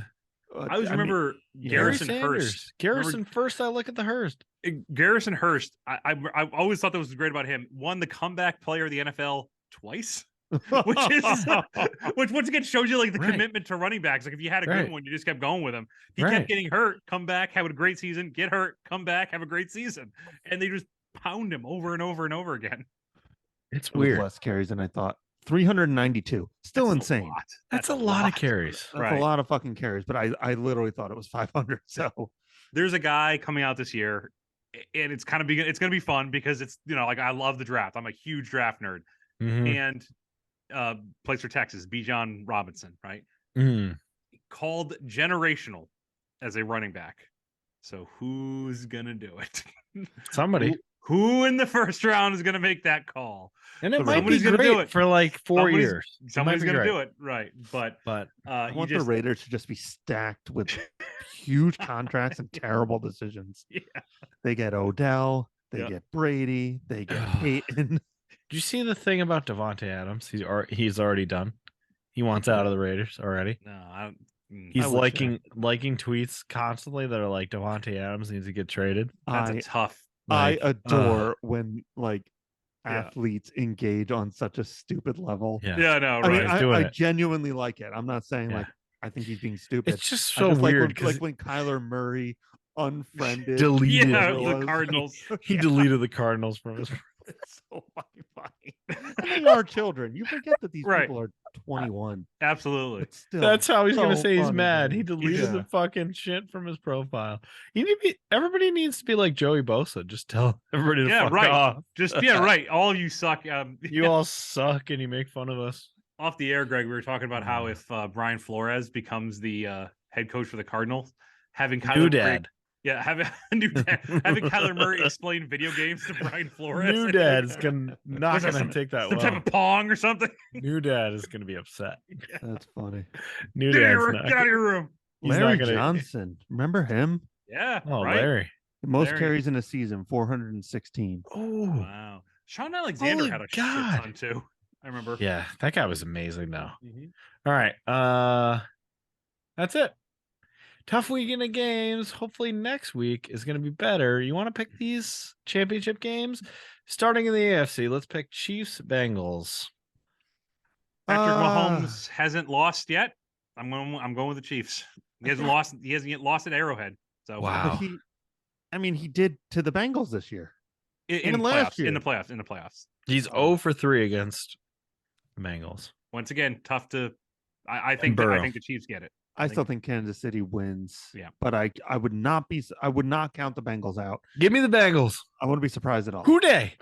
I always mean, remember yeah. Garrison Gary Hurst. Sanders. Garrison first. I look at the Hurst. Garrison Hurst. I always thought that was great about him. Won the comeback player of the NFL twice, which is which once again shows you like the Right. commitment to running backs. Like if you had a good Right. one, you just kept going with him. He Right. kept getting hurt, come back, have a great season, get hurt, come back, have a great season, and they just pound him over and over and over again. It's It was weird. less carries than I thought. 392. Still That's insane. A lot. That's a lot of carries. That's Right. a lot of fucking carries, but I literally thought it was 500. So There's a guy coming out this year, and it's going to be fun because it's like I love the draft. I'm a huge draft nerd, Mhm. and plays for Texas, Bijan Robinson, right? Mhm. Called generational as a running back. So who's gonna do it? Somebody. Who in the first round is gonna make that call? And it might be Somebody's gonna do great it. for like 4 years. Somebody's gonna do it, right? But But I you want just the Raiders to just be stacked with huge contracts and terrible decisions. yeah. They get Odell, they Yeah. get Brady, they get Peyton. did you see the thing about Devontae Adams? He's already done. He wants out of the Raiders already. No, I don't. He's I would liking tweets constantly that are like Devontae Adams needs to get traded. That's I a tough. I Like, adore when like Yeah. athletes engage on such a stupid level. Yeah. Yeah, no, I right. mean, doing I it. genuinely like it. I'm not saying Yeah. like I think he's being stupid. It's just I so just weird like because when Kyler Murray unfriended deleted yeah, whoever it the was. Cardinals. he deleted the Cardinals from his. It's so fucking funny. And they are children. You forget that these Right. people are 21. Absolutely. It's still That's how he's gonna so say he's funny, mad. man. He deleted Yeah. the fucking shit from his profile. Everybody needs to be like Joey Bosa. Just tell everybody to Yeah, fuck right. off. Just yeah, right. All of you suck. You all suck and you make fun of us. Off the air, Greg, we were talking about how if Brian Flores becomes the head coach for the Cardinals, having Kyler New Murray, dad. yeah, having having Kyler Murray explain video games to Brian Flores. New dad is not Was that gonna take that some well. type of Pong or something. New dad is gonna be upset. That's funny. New Get, dad's out not. of your room. He's not Larry gonna- Johnson. Remember him? Yeah. Oh, right? Larry. Most Larry. carries in a season, 416. Oh, Wow. Sean Alexander Holy had a God. shit ton too. I remember. yeah, that guy was amazing. Though. Mhm. All right, that's it. Tough weekend of games. Hopefully next week is going to be better. You want to pick these championship games? Starting in the AFC, let's pick Chiefs Bengals. Patrick Mahomes hasn't lost yet. I'm going with the Chiefs. He hasn't lost. He hasn't yet lost at Arrowhead. So Wow. But he did to the Bengals this year. in And the last playoffs, in year. the playoffs, in the playoffs. He's 0 for 3 against the Bengals. Once again, tough to. I think Burrow. the Chiefs get it. I think- still think Kansas City wins. Yeah. But I would not count the Bengals out. Give me the Bengals. I wouldn't be surprised at all. Who day?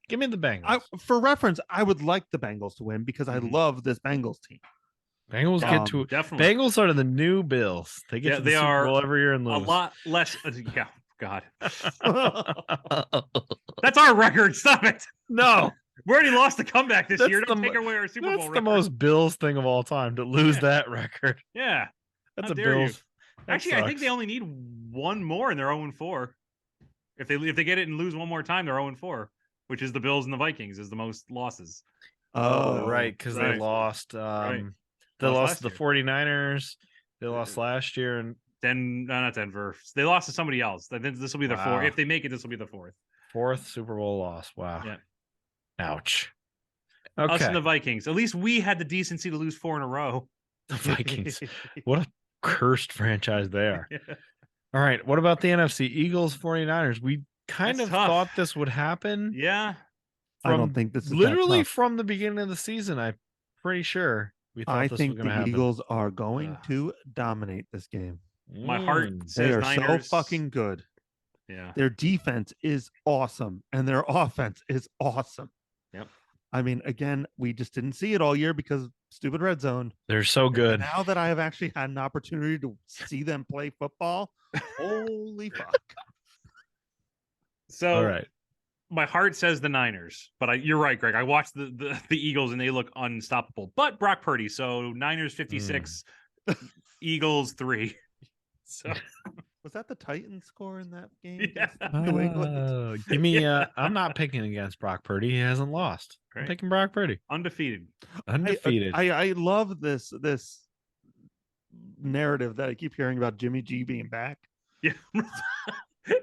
Give me the Bengals. For reference, I would like the Bengals to win because I Mhm. love this Bengals team. Bengals get to Definitely Bengals are the new Bills. They get Yeah, to the they Super are Bowl every year and a lose. lot less. Yeah, God, that's our record. Stop it. no, We already lost the comeback this That's year. Don't the take away our Super that's Bowl the record. most Bills thing of all time to lose Yeah. that record. Yeah. That's How a dare you. Bills. that Actually, I think they sucks. only need one more, and they're 0-4. If they get it and lose one more time, they're 0-4, which is the Bills and the Vikings is the most losses. Oh, right, because they right. lost. Right. They Lost lost last to the year. 49ers. They lost last year, and No, not Denver. They lost to somebody else. I think this will be the Wow. fourth. If they make it, this will be the fourth. 4th Super Bowl loss. Wow. Yeah. Ouch. Us Okay. and the Vikings. At least we had the decency to lose 4 in a row. The Vikings. What a cursed franchise they are. Yeah. All right. What about the NFC? Eagles, 49ers. We kind That's of tough. thought this would happen. Yeah. I don't from think this is that literally tough. from the beginning of the season. I'm pretty sure we thought I this think was going to the happen. Eagles are going Ugh. to dominate this game. My heart Mm. They says are Niners. so fucking good. Yeah. Their defense is awesome, and their offense is awesome. Yep. I mean, again, we just didn't see it all year because stupid red zone. They're so good. Now that I have actually had an opportunity to see them play football, holy fuck. So All right. my heart says the Niners, but you're right, Greg. I watched the Eagles and they look unstoppable. But Brock Purdy, so Niners 56, Eagles 3. So was that the Titans score in that game? Yeah. New England. Give me. I'm not picking against Brock Purdy. He hasn't lost. I'm Right. picking Brock Purdy. Undefeated. Undefeated. I love this narrative that I keep hearing about Jimmy G being back. Yeah.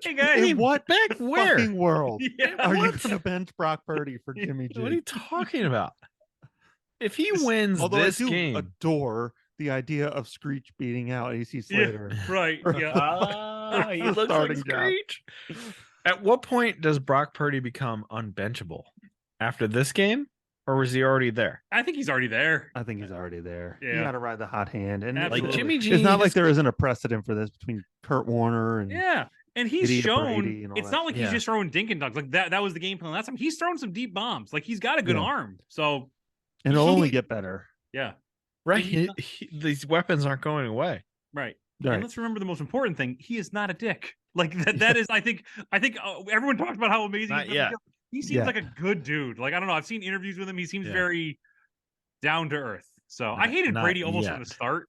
Hey guys, In what back where? fucking world Yeah. are you What? going to bench Brock Purdy for Jimmy G? What are you talking about? If he wins Although this I do game, adore the idea of Screech beating out AC Slater. right. Yeah. he looks like starting job. Screech. At what point does Brock Purdy become unbenchable? After this game, or was he already there? I think he's already there. I think he's already there. Yeah. You got to ride the hot hand, and Absolutely. Like Jimmy G, it's not like just- there isn't a precedent for this between Kurt Warner and Yeah. And he's Idiot shown Brady and all it's that not like he's shit. just throwing dink and dunks. Like that was the game plan last time. He's thrown some deep bombs. Like he's got a good Yeah. arm. So and it'll only get better. yeah. right? he's These weapons aren't going away. Right. Right. And let's remember the most important thing. He is not a dick. Like that is, I think everyone talks about how amazing Not he is. yet. He seems Yeah. like a good dude. Like, I don't know. I've seen interviews with him. He seems Yeah. very down to earth. So I hated Not Brady almost yet. from the start.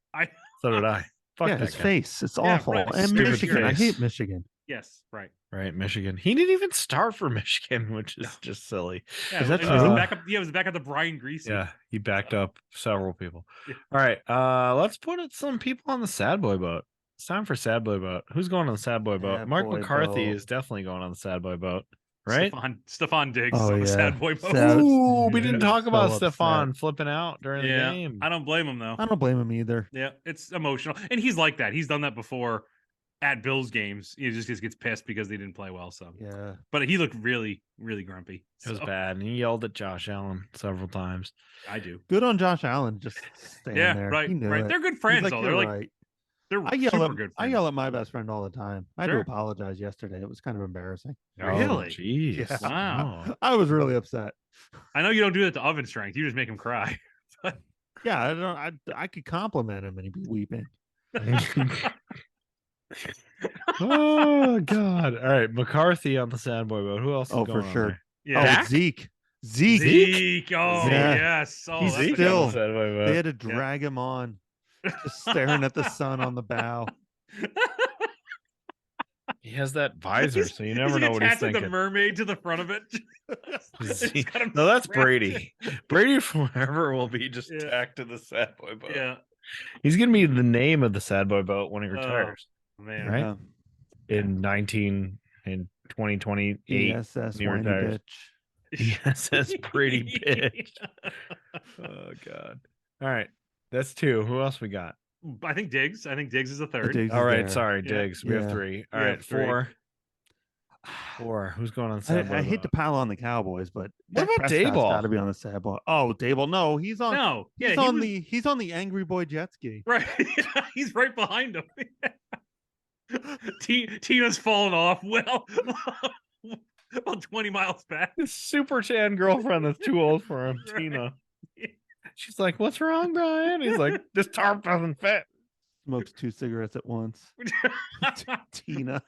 So did I. Fuck Yeah, that his guy. face. It's Yeah, awful. right. And Stupid Michigan. I face. hate Michigan. Yes, right. Right, Michigan. He didn't even start for Michigan, which is just silly. Yeah, Is that and it was true? a backup. Yeah, it was a backup to Brian Greasy. Yeah, he backed up several people. Yeah. All right, let's put some people on the sad boy boat. It's time for sad boy boat. Who's going on the sad boy boat? Sad Mark boy McCarthy boat. is definitely going on the sad boy boat, right? Stefan Diggs Oh, on the yeah. sad boy boat. Sad- Ooh, we Yeah, didn't talk so about upset. Stefan flipping out during Yeah, the game. I don't blame him though. I don't blame him either. Yeah, it's emotional, and he's like that. He's done that before at Bills games. He just gets pissed because they didn't play well. So, Yeah. but he looked really, really grumpy. It was So, bad, and he yelled at Josh Allen several times. I do. Good on Josh Allen just staying Yeah, there. right, He knew right. it. They're good He's friends like, though. "You're They're like right." they're I yell super at good. I Friends. yell at my best friend all the time. I had to Sure. apologize yesterday. It was kind of embarrassing. Really? Oh, jeez. Yeah. Wow. Oh. I was really upset. I know you don't do that to oven strength. You just make him cry. Yeah, I don't. I could compliment him and he'd be weeping. Oh God! All right, McCarthy on the sad boy boat. Who else? Is Oh, going for on sure. there? Yeah. Oh, Dak? Zeke. Oh, Yeah. yes. Oh, He's that's a good still- on one. the sad boy boat. They had to drag him on, just staring at the sun on the bow. He has that visor, so you never Is he know what he's attaching thinking. the mermaid to the front of it. It's Zeke- got him No, that's strapped Brady. Brady forever will be just Yeah. tacked to the sad boy in. boat. Yeah. He's gonna be the name of the sad boy boat when he retires Man. Right? Yeah. in 2028. ESS he whiny retires. bitch. Yes, that's Brady bitch. Oh God! All right, that's two. Who else we got? I think Diggs. I think Diggs is a third. Diggs All is right, there. sorry, Yeah. Diggs. We have Yeah. three. All We right, have three. four. Who's going on the sad boy I hate to boat? pile on the Cowboys, but What about Daboll? Got to be on the sad boy. Oh, Daboll. No, he's on. No. Yeah, He's he on was- he's on the Angry Boy jet ski. Right. He's right behind him. Tina's fallen off. Well, about 20 miles back. His super tan girlfriend that's too old for him, Right. Tina. She's like, "What's wrong, Brian?" He's like, "This tarp doesn't fit." Smokes 2 cigarettes at once. Tina.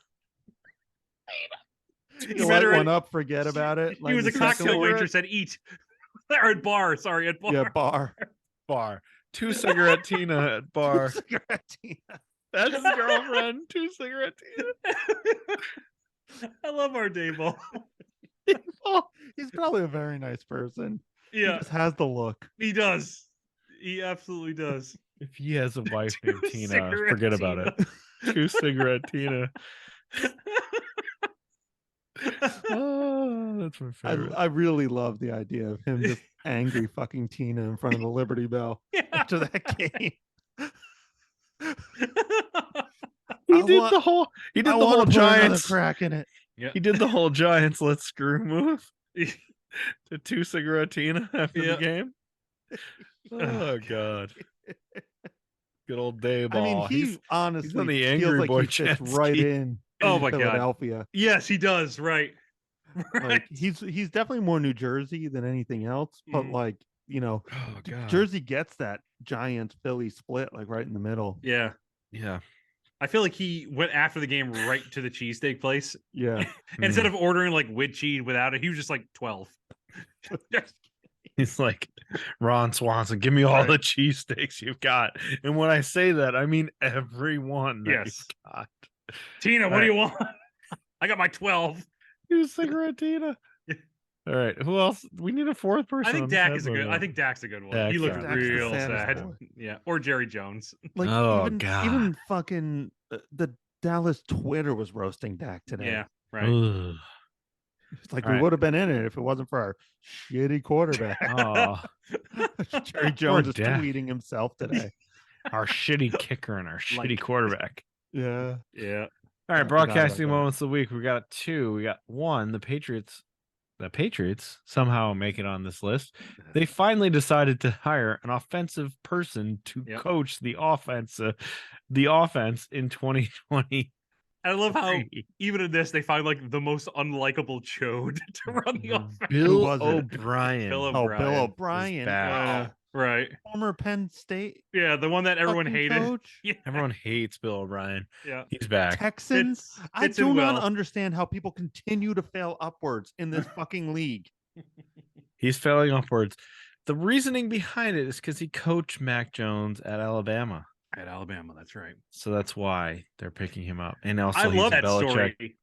He You met light her one at- up, forget about it. He was the a second cocktail one- waitress at Eat. Or at bar. Sorry, at bar. Yeah, bar. Bar. 2 cigarette Tina at bar. Cigarette Tina. That's his girlfriend. 2 cigarette Tina. I love our Daboll. Oh, he's probably a very nice person. He Yeah, just has the look. he does. He absolutely does. If he has a wife named 2 Tina, cigarette forget about it. 2 cigarette Tina. Oh, that's my favorite. I really love the idea of him just angry fucking Tina in front of the Liberty Bell Yeah. after that game. He I did want- the whole. He did I the wanna whole put another Giants. crack in it. Yeah. He did the whole Giants let's screw move to 2 cigarette Tina after Yeah. the game. Oh God. Good old Daboll. I mean, he He's- honestly the feels Angry like Boy he fits jet right ski. in. Oh my God. Philadelphia. Yes, he does. Right. Like he's definitely more New Jersey than anything else, but like, Oh God. Jersey gets that giant Philly split like right in the middle. Yeah. Yeah. I feel like he went after the game right to the cheesesteak place. Yeah. And instead of ordering like with cheese without it, he was just like 12. He's like, Ron Swanson, give me all Right. the cheesesteaks you've got. And when I say that, I mean every one that Yes. you've got. Tina, what All do you want? I got my 12. You cigarette Tina. All right. Who else? We need a fourth person. I think on Dak this is a good. I episode. think Dak's a good one. Dak, He looked yeah. Dak's the real saddest sad. boy. Yeah. Or Jerry Jones. Like Oh, God. even fucking the Dallas Twitter was roasting Dak today. Yeah. Right. Ugh. It's like All we right. would have been in it if it wasn't for our shitty quarterback. Oh, Jerry Jones is Dak. tweeting himself today. our shitty kicker and our shitty quarterback. Yeah. Yeah. All right, I forgot about broadcasting that. moments of the week. We got two. We got one. The Patriots somehow make it on this list. They finally decided to hire an offensive person to Yep. coach the offense in 2020. I love how even in this they find like the most unlikable chode to run the offense. Bill was it? O'Brien. Bill Oh, O'Brien Bill is O'Brien. back. Right. Former Penn State Yeah, the one that everyone fucking hated. coach. Yeah. Everyone hates Bill O'Brien. Yeah. He's back. Texans. I fits in do not well. understand how people continue to fail upwards in this fucking league. He's failing upwards. The reasoning behind it is because he coached Mac Jones at Alabama. At Alabama, that's right. So that's why they're picking him up. And also I he's love a that Belichick story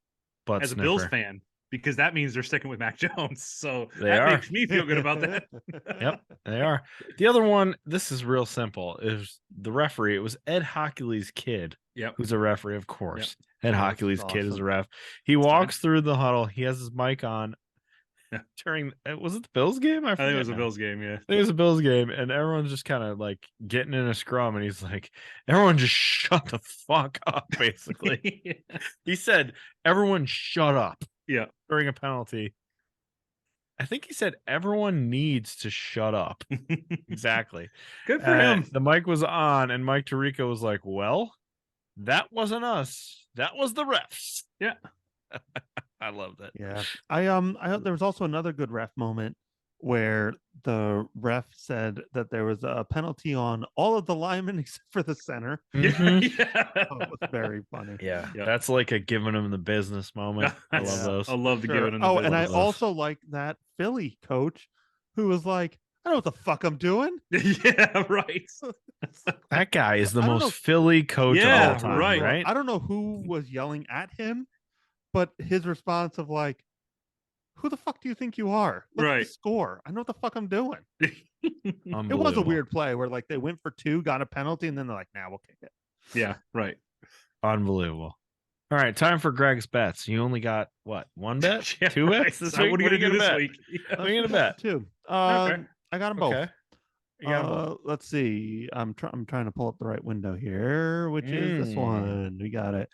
butt as a sniffer. Bills fan because that means they're sticking with Mac Jones. So They that are. makes me feel good about that. Yep, they are. The other one, this is real simple. It was the referee. It was Ed Hockley's kid, Yep. who's a referee, of course. Ed Oh, this Hockley's is kid is a awesome. ref. He walks through the huddle. He has his mic on. Yeah. During was it the Bills game? I think it was a now. Bills game, yeah. I think it was a Bills game, and everyone's just kind of like getting in a scrum, and he's like, "Everyone just shut the fuck up." Basically, he said, "Everyone shut up." Yeah. During a penalty. I think he said everyone needs to shut up. Exactly. Good for him. The mic was on, and Mike Tirico was like, "Well, that wasn't us. That was the refs." Yeah. I love that. Yeah. I there was also another good ref moment where the ref said that there was a penalty on all of the linemen except for the center. Mhm. Yeah. Oh, it was very funny. Yeah, Yep. that's like a giving him the business moment. I love That's- those. I love the Sure. giving him the Oh, and I business. also like that Philly coach who was like, I don't know what the fuck I'm doing. Yeah, right. That guy is the I don't most know. Philly coach Yeah, of all time, right. right? I don't know who was yelling at him, but his response of like, who the fuck do you think you are? Look at Right. the score. I know what the fuck I'm doing. It was a Unbelievable. weird play where like they went for two, got a penalty, and then they're like, nah, we'll kick it. Yeah, right. Unbelievable. All right, time for Greg's bets. You only got what? One bet? Yeah, Two right. bets this So week? what are you gonna do this bet? week? Yeah. What are you gonna bet? Too. Okay. I got them both. Okay. You got 'em both. Let's see. I'm trying to pull up the right window here, which is this one. We got it.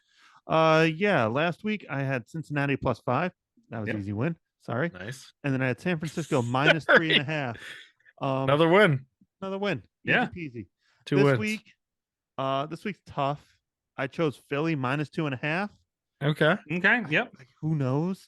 Yeah. Last week I had Cincinnati +5. That was Yep. an easy win. Sorry. Nice. And then I had San Francisco -3.5. Another win. Another win. Yeah. Easy peasy. Two this wins. week, this week's tough. I chose Philly -2.5. Okay. Okay. Yep. Like, who knows?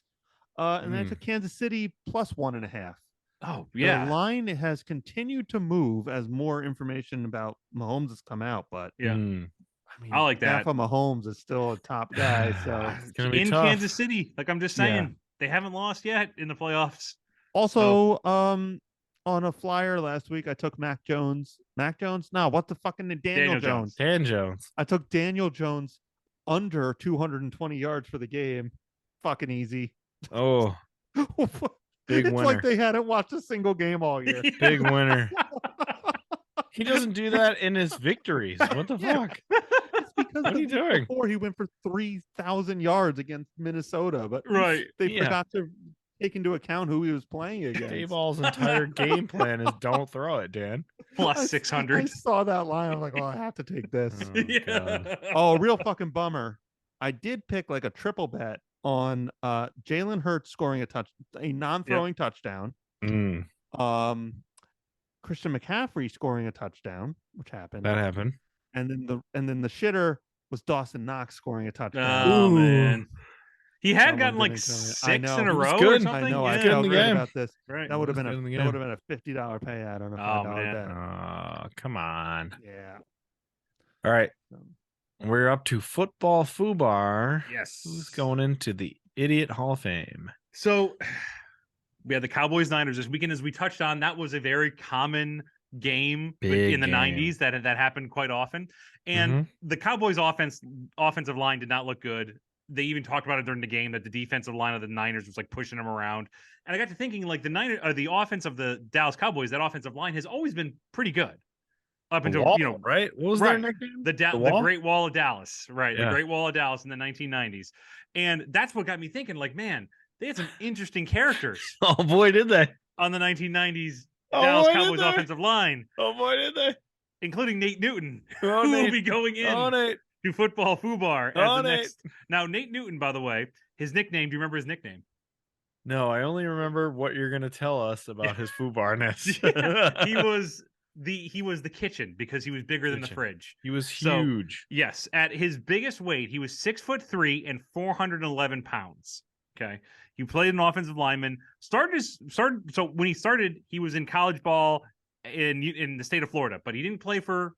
And then I Hmm. took Kansas City +1.5. Oh, The yeah. line has continued to move as more information about Mahomes has come out, but Yeah. Hmm. I mean, I like that. Alpha Mahomes is still a top guy. So It's gonna be In tough. Kansas City. Like I'm just Yeah. saying, they haven't lost yet in the playoffs. also, on a flyer last week, I took Mac Jones. Mac Jones? No, what the fucking Daniel Daniel Jones. Jones. Dan Jones. I took Daniel Jones under 220 yards for the game. Fucking easy. Oh, Big it's winner. like they hadn't watched a single game all year. big winner. He doesn't do that in his victories. What the Yeah. fuck? It's because What are the you week doing? before he went for 3,000 yards against Minnesota, but Right. they Yeah. forgot to take into account who he was playing against. Daboll's entire game plan is don't throw it, Dan. Plus I 600. saw that line. I'm like, oh, I have to take this. Oh, God. Oh, real fucking bummer. I did pick like a triple bet on Jalen Hurts scoring a non-throwing touchdown. Mm, Christian McCaffrey scoring a touchdown, which happened. that happened. And then the shitter was Dawson Knox scoring a touchdown. Oh, Ooh. man. He had Someone gotten like didn't tell me. 6 in a He was row or good. something. I know. was I good in felt the great game. about this. Right. That would have was been good in the that game. would have been a $50 payout on a Oh, $5 man. bet. Come on. Yeah. All right. So, We're up to football foobar. Yes. Who's going into the Idiot Hall of Fame? So we had the Cowboys Niners this weekend, as we touched on. That was a very common game Big in the game. 90s that happened quite often. And the Cowboys offensive line did not look good. They even talked about it during the game that the defensive line of the Niners was like pushing them around. And I got to thinking, like, the offense of the Dallas Cowboys, that offensive line has always been pretty good. Up The until, Wall, right? What was their right. nickname? The Wall? Great Wall of Dallas, right? Yeah. The Great Wall of Dallas in the 1990s. And that's what got me thinking, like, man, they had some interesting characters Oh boy, did they! on the 1990s Oh Dallas boy, did Cowboys they! offensive line, Oh boy, did they! including Nate Newton, Oh, who will Nate. be going Oh, in Nate. to football foobar as Oh, the Nate. next. Now, Nate Newton, by the way, his nickname. Do you remember his nickname? No, I only remember what you're going to tell us about his foobarness. Yeah, he was the kitchen because he was bigger than the Kitchen. fridge. He was So, huge. yes, at his biggest weight, he was 6'3" and 411 pounds. Okay, he played an offensive lineman. Started. So when he started, he was in college ball in the state of Florida, but he didn't play for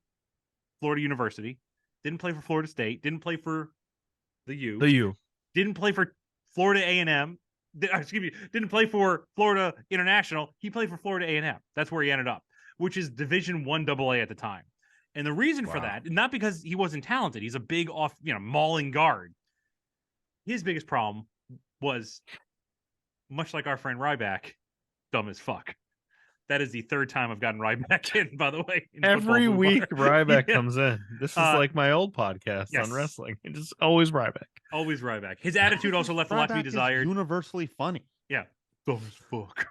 Florida University. Didn't play for Florida State. Didn't play for the U. The U. Didn't play for Florida A&M. Excuse me. Didn't play for Florida International. He played for Florida A&M. That's where he ended up, which is Division I AA at the time. And the reason for that, not because he wasn't talented. He's a big mauling guard. His biggest problem was, much like our friend Ryback, dumb as fuck. That is the third time I've gotten Ryback in, by the way. Every week, Ryback Yeah. comes in. This is like my old podcast yes. on wrestling. It's just always Ryback. Always Ryback. His attitude also left a lot to be Ryback is desired. universally funny. Yeah. Dumb as fuck.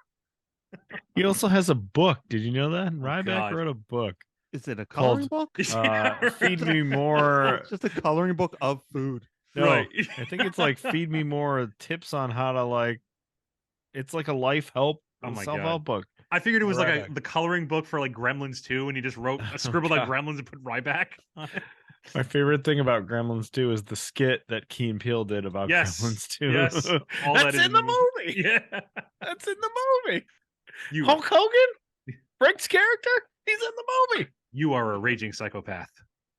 He also has a book. Did you know that? Ryback God. wrote a book. Is it a Called- coloring book? Yeah, right. Feed Me More. It's just a coloring book of food. No, Right. I think it's like Feed Me More tips on how to like. It's like a life help, Oh my self-help book. I figured it was like Ryback. the coloring book for like Gremlins 2, and he just scribbled out God. Gremlins and put Ryback on it. My favorite thing about Gremlins 2 is the skit that Key and Peele did about Yes. Gremlins 2. Yes. All That's that is in the movie. Yeah. That's in the movie. You Hulk Hogan, Frank's character, he's in the movie. you are a raging psychopath.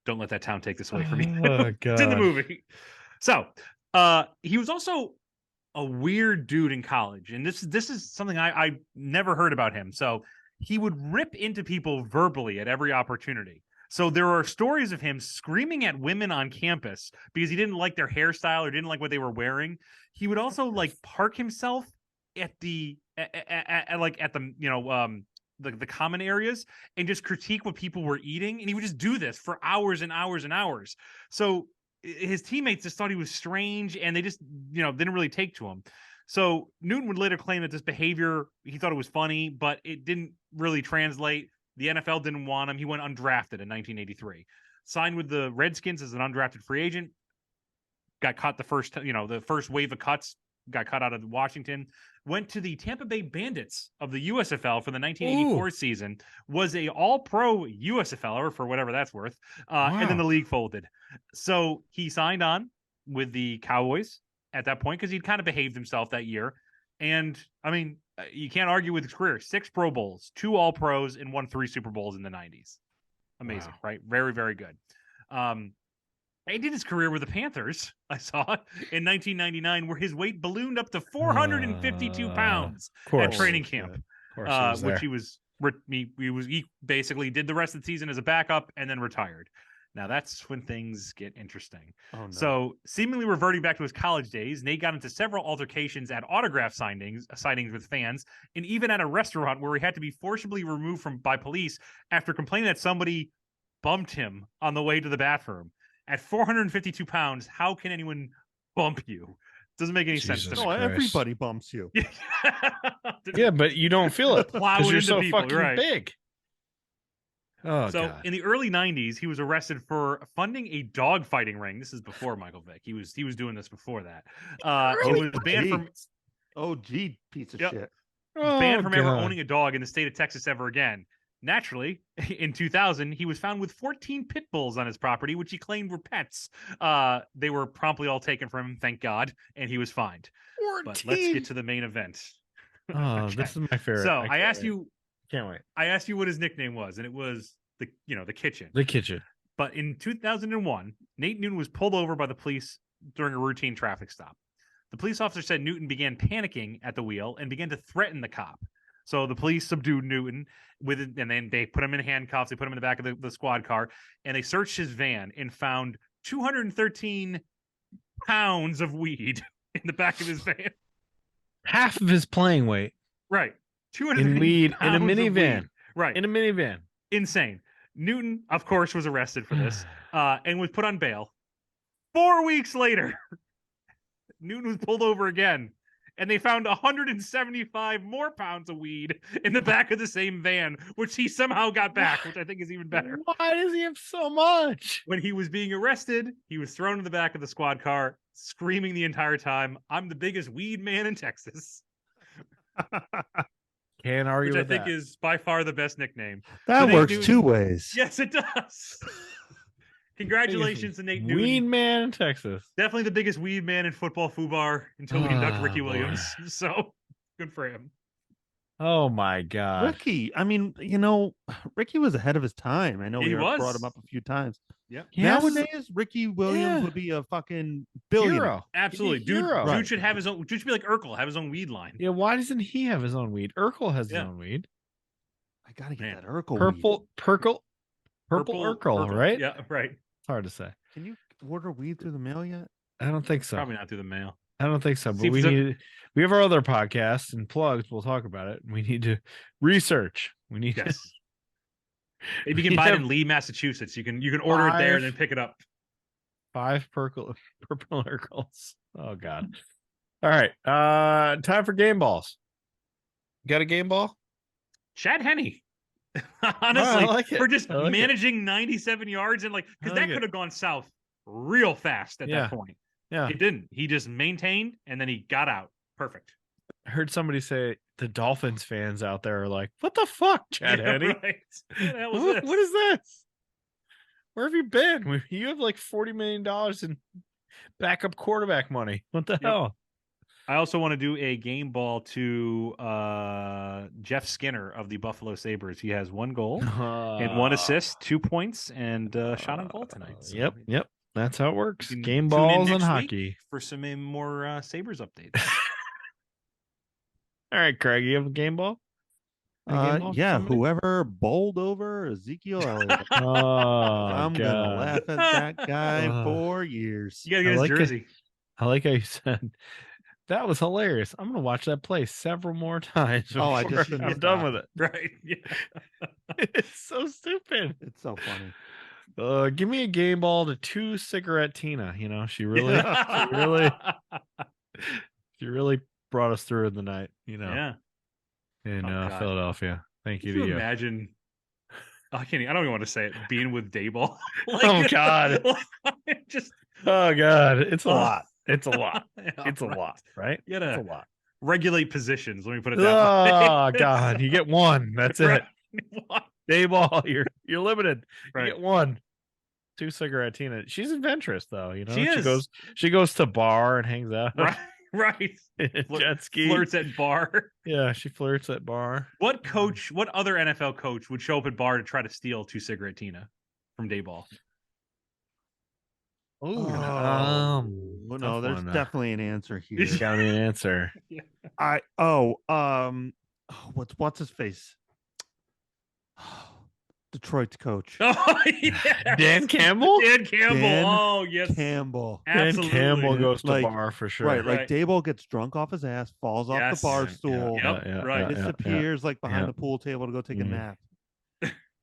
Don't let that town take this away from you. Oh, It's in the God. movie. So, he was also a weird dude in college, and this is something I never heard about him. So he would rip into people verbally at every opportunity. So there are stories of him screaming at women on campus because he didn't like their hairstyle or didn't like what they were wearing. He would also like park himself at the the common areas and just critique what people were eating, and he would just do this for hours and hours and hours. So his teammates just thought he was strange, and they just didn't really take to him. So Newton would later claim that this behavior, he thought it was funny, but it didn't really translate. The NFL didn't want him. He went undrafted in 1983. Signed with the Redskins as an undrafted free agent. Got cut the first wave of cuts. Got cut out of Washington. Went to the Tampa Bay Bandits of the USFL for the 1984 season. Was a All-Pro USFLer for whatever that's worth. And then the league folded. So he signed on with the Cowboys at that point because he'd kind of behaved himself that year. And I mean, you can't argue with his career. 6 Pro Bowls, 2 All-Pros, and won 3 Super Bowls in the 90s. Amazing, right? Very, very good. He did his career with the Panthers, I saw, in 1999, where his weight ballooned up to 452 pounds at training camp, which he basically did the rest of the season as a backup and then retired. Now that's when things get interesting. Oh, no. So, seemingly reverting back to his college days, Nate got into several altercations at autograph sightings with fans, and even at a restaurant where he had to be forcibly removed by police after complaining that somebody bumped him on the way to the bathroom. At 452 pounds, how can anyone bump you? Doesn't make any sense to me. No, everybody bumps you. Yeah, but you don't feel it because you're so people, fucking right. big. Oh, so God. in the early 90s, he was arrested for funding a dog fighting ring. This is before Michael Vick. He was doing this before that. He was banned from OG piece of shit. Banned from ever God. owning a dog in the state of Texas ever again. Naturally, in 2000, he was found with 14 pit bulls on his property, which he claimed were pets. They were promptly all taken from him, thank God, and he was fined. 14. But let's get to the main event. Oh, Okay. this is my favorite. So I asked wait. you, Can't wait. I asked you what his nickname was, and it was the kitchen. The kitchen. But in 2001, Nate Newton was pulled over by the police during a routine traffic stop. The police officer said Newton began panicking at the wheel and began to threaten the cop. So the police subdued Newton and then they put him in handcuffs. They put him in the back of the squad car, and they searched his van and found 213 pounds of weed in the back of his van. Half of his playing weight. Right. 200 in weed in a pounds of minivan. weed. Right. In a minivan. Insane. Newton, of course, was arrested for this and was put on bail. 4 weeks later, Newton was pulled over again, and they found 175 more pounds of weed in the back of the same van, which he somehow got back, which I think is even better. Why does he have so much? When he was being arrested, he was thrown in the back of the squad car, screaming the entire time, "I'm the biggest weed man in Texas." Can't argue Which I with think that. is by far the best nickname. That So Nate works Newton- two ways. Yes, it does. Congratulations to Nate Newton. Weed man in Texas. Definitely the biggest weed man in football foobar until we induct Ricky Oh, boy. Williams. So good for him. Oh my god. Ricky, I mean, Ricky was ahead of his time. I know He we was. brought him up a few times. Yep. Yes. Nowadays, Ricky Williams Yeah. would be a fucking billionaire. Hero. Absolutely. He's a Dude, hero. dude should have his own. Dude should be like Urkel, have his own weed line. Yeah, why doesn't he have his own weed? Urkel has his Yeah. own weed. I gotta get Man. that Urkel weed. Purple Urkel, right? Yeah, right. It's hard to say. Can you order weed through the mail yet? I don't think so. Probably not through the mail. I don't think so. See But if it's we have our other podcasts and plugs. We'll talk about it. We need to research. We need to Yes. Maybe you can We buy it have in Lee, Massachusetts. You can order it there and then 5 pick it up. 5 purple Urkels. Oh god. All right. Time for game balls. Got a game ball? Chad Henne. I Honestly, like it. for just I like it. managing 97 yards and because I like that it. could have gone south real fast at Yeah. that point. Yeah. It didn't. He just maintained and then he got out. Perfect. I heard somebody say the Dolphins fans out there are like, what the fuck, Chad Yeah, Henne? right. What the hell was What this? is this? Where have you been? You have like $40 million in backup quarterback money. What the hell? I also want to do a game ball to Jeff Skinner of the Buffalo Sabres. He has 1 goal and 1 assist, 2 points, and shot on goal tonight. So Yep. That's how it works. you can Game tune in balls and next week hockey. for some more Sabres updates. All right, Craig, you have a game ball? A game ball for Yeah, somebody? whoever bowled over Ezekiel Elliott. Oh, I'm gonna God. laugh at that guy Oh. for years. You gotta get I his like it. jersey. I like how you said that was hilarious. I'm gonna watch that play several more times. Oh, I before just shouldn't I'm have done stopped. with it. Right. Yeah. It's so stupid. It's so funny. Give me a game ball to 2 cigarette Tina. She really, she really brought us through in the night. Yeah. In Oh, God. Philadelphia. Thank Can you you to you. imagine? I don't even want to say it. Being with Daboll. Oh, God. Just Oh God, it's a Oh. lot. It's a lot. Yeah, It's a right. lot, right? You It's a gotta lot. regulate positions. Let me put it that way. Oh God, you get one. That's it. Right. What? Day ball, you're limited. Right. You get one. 2 cigarette Tina. She's adventurous though. She is. She goes to bar and hangs out. Right. Right. Jet ski. Flirts at bar. Yeah, she flirts at bar. What other NFL coach would show up at bar to try to steal 2 cigarette Tina from Dayball? Ooh, Well, no, tough there's one. definitely an answer here. Got me an answer. What's his face? Detroit's coach. Oh, yes. Dan Campbell? Dan Campbell. Dan oh, yes. Campbell. Absolutely. Dan Campbell goes to Like- bar for sure. Right, like Right. Daboll gets drunk off his ass, falls off Yes. the bar Yeah, stool, Yep, right. disappears like behind yeah. the pool table to go take a Mhm. nap.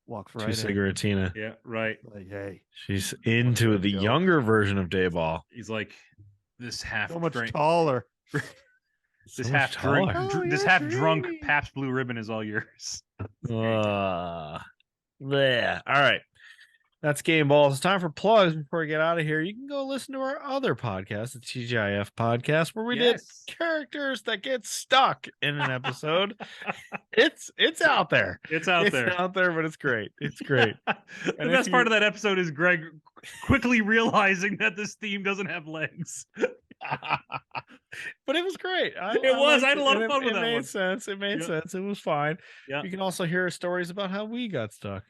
Walks 2 right in. cigarette Tina. Yeah, right. Like, hey, She's into the go. younger version of Dayball. He's like, this half so much drink, taller. this So half much drink, taller. Oh, this yeah, half drunk Sheree. Pabst Blue Ribbon is all yours. Yeah. All right. That's Game Balls. It's time for plugs before we get out of here. You can go listen to our other podcast, the TGIF podcast, where we did Yes. characters that get stuck in an episode. It's out there. It's out there. It's out there, but it's great. It's great. The And best if part you- of that episode is Greg quickly realizing that this theme doesn't have legs. But it was great. I had a lot of fun with it that made one. sense. It made Yeah. sense. It was fine. Yeah. You can also hear stories about how we got stuck,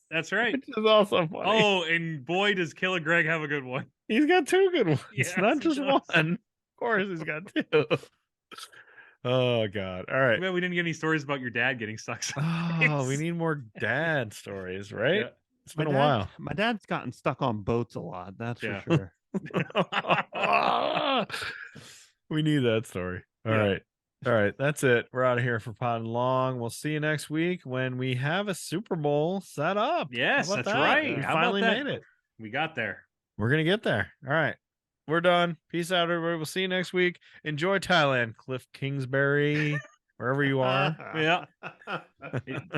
That's right. which is also funny. Oh, and boy, does Killer Greg have a good one. He's got two good ones, Yes, not he just does. one. Of course, he's got two. Oh God! All right. Too bad we didn't get any stories about your dad getting stuck. Oh, we need more dad stories, right? Yeah. It's been a while. My dad's gotten stuck on boats a lot. That's Yeah. for sure. We need that story. All Yeah. right. All right. That's it. We're out of here for Pod and Long. We'll see you next week when we have a Super Bowl set up. Yes, How about that's that? right. We How about finally that? made it. We got there. We're going to get there. All right. We're done. Peace out, everybody. We'll see you next week. Enjoy Thailand, Cliff Kingsbury, wherever you are. Yeah.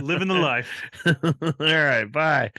Living the life. All right. Bye.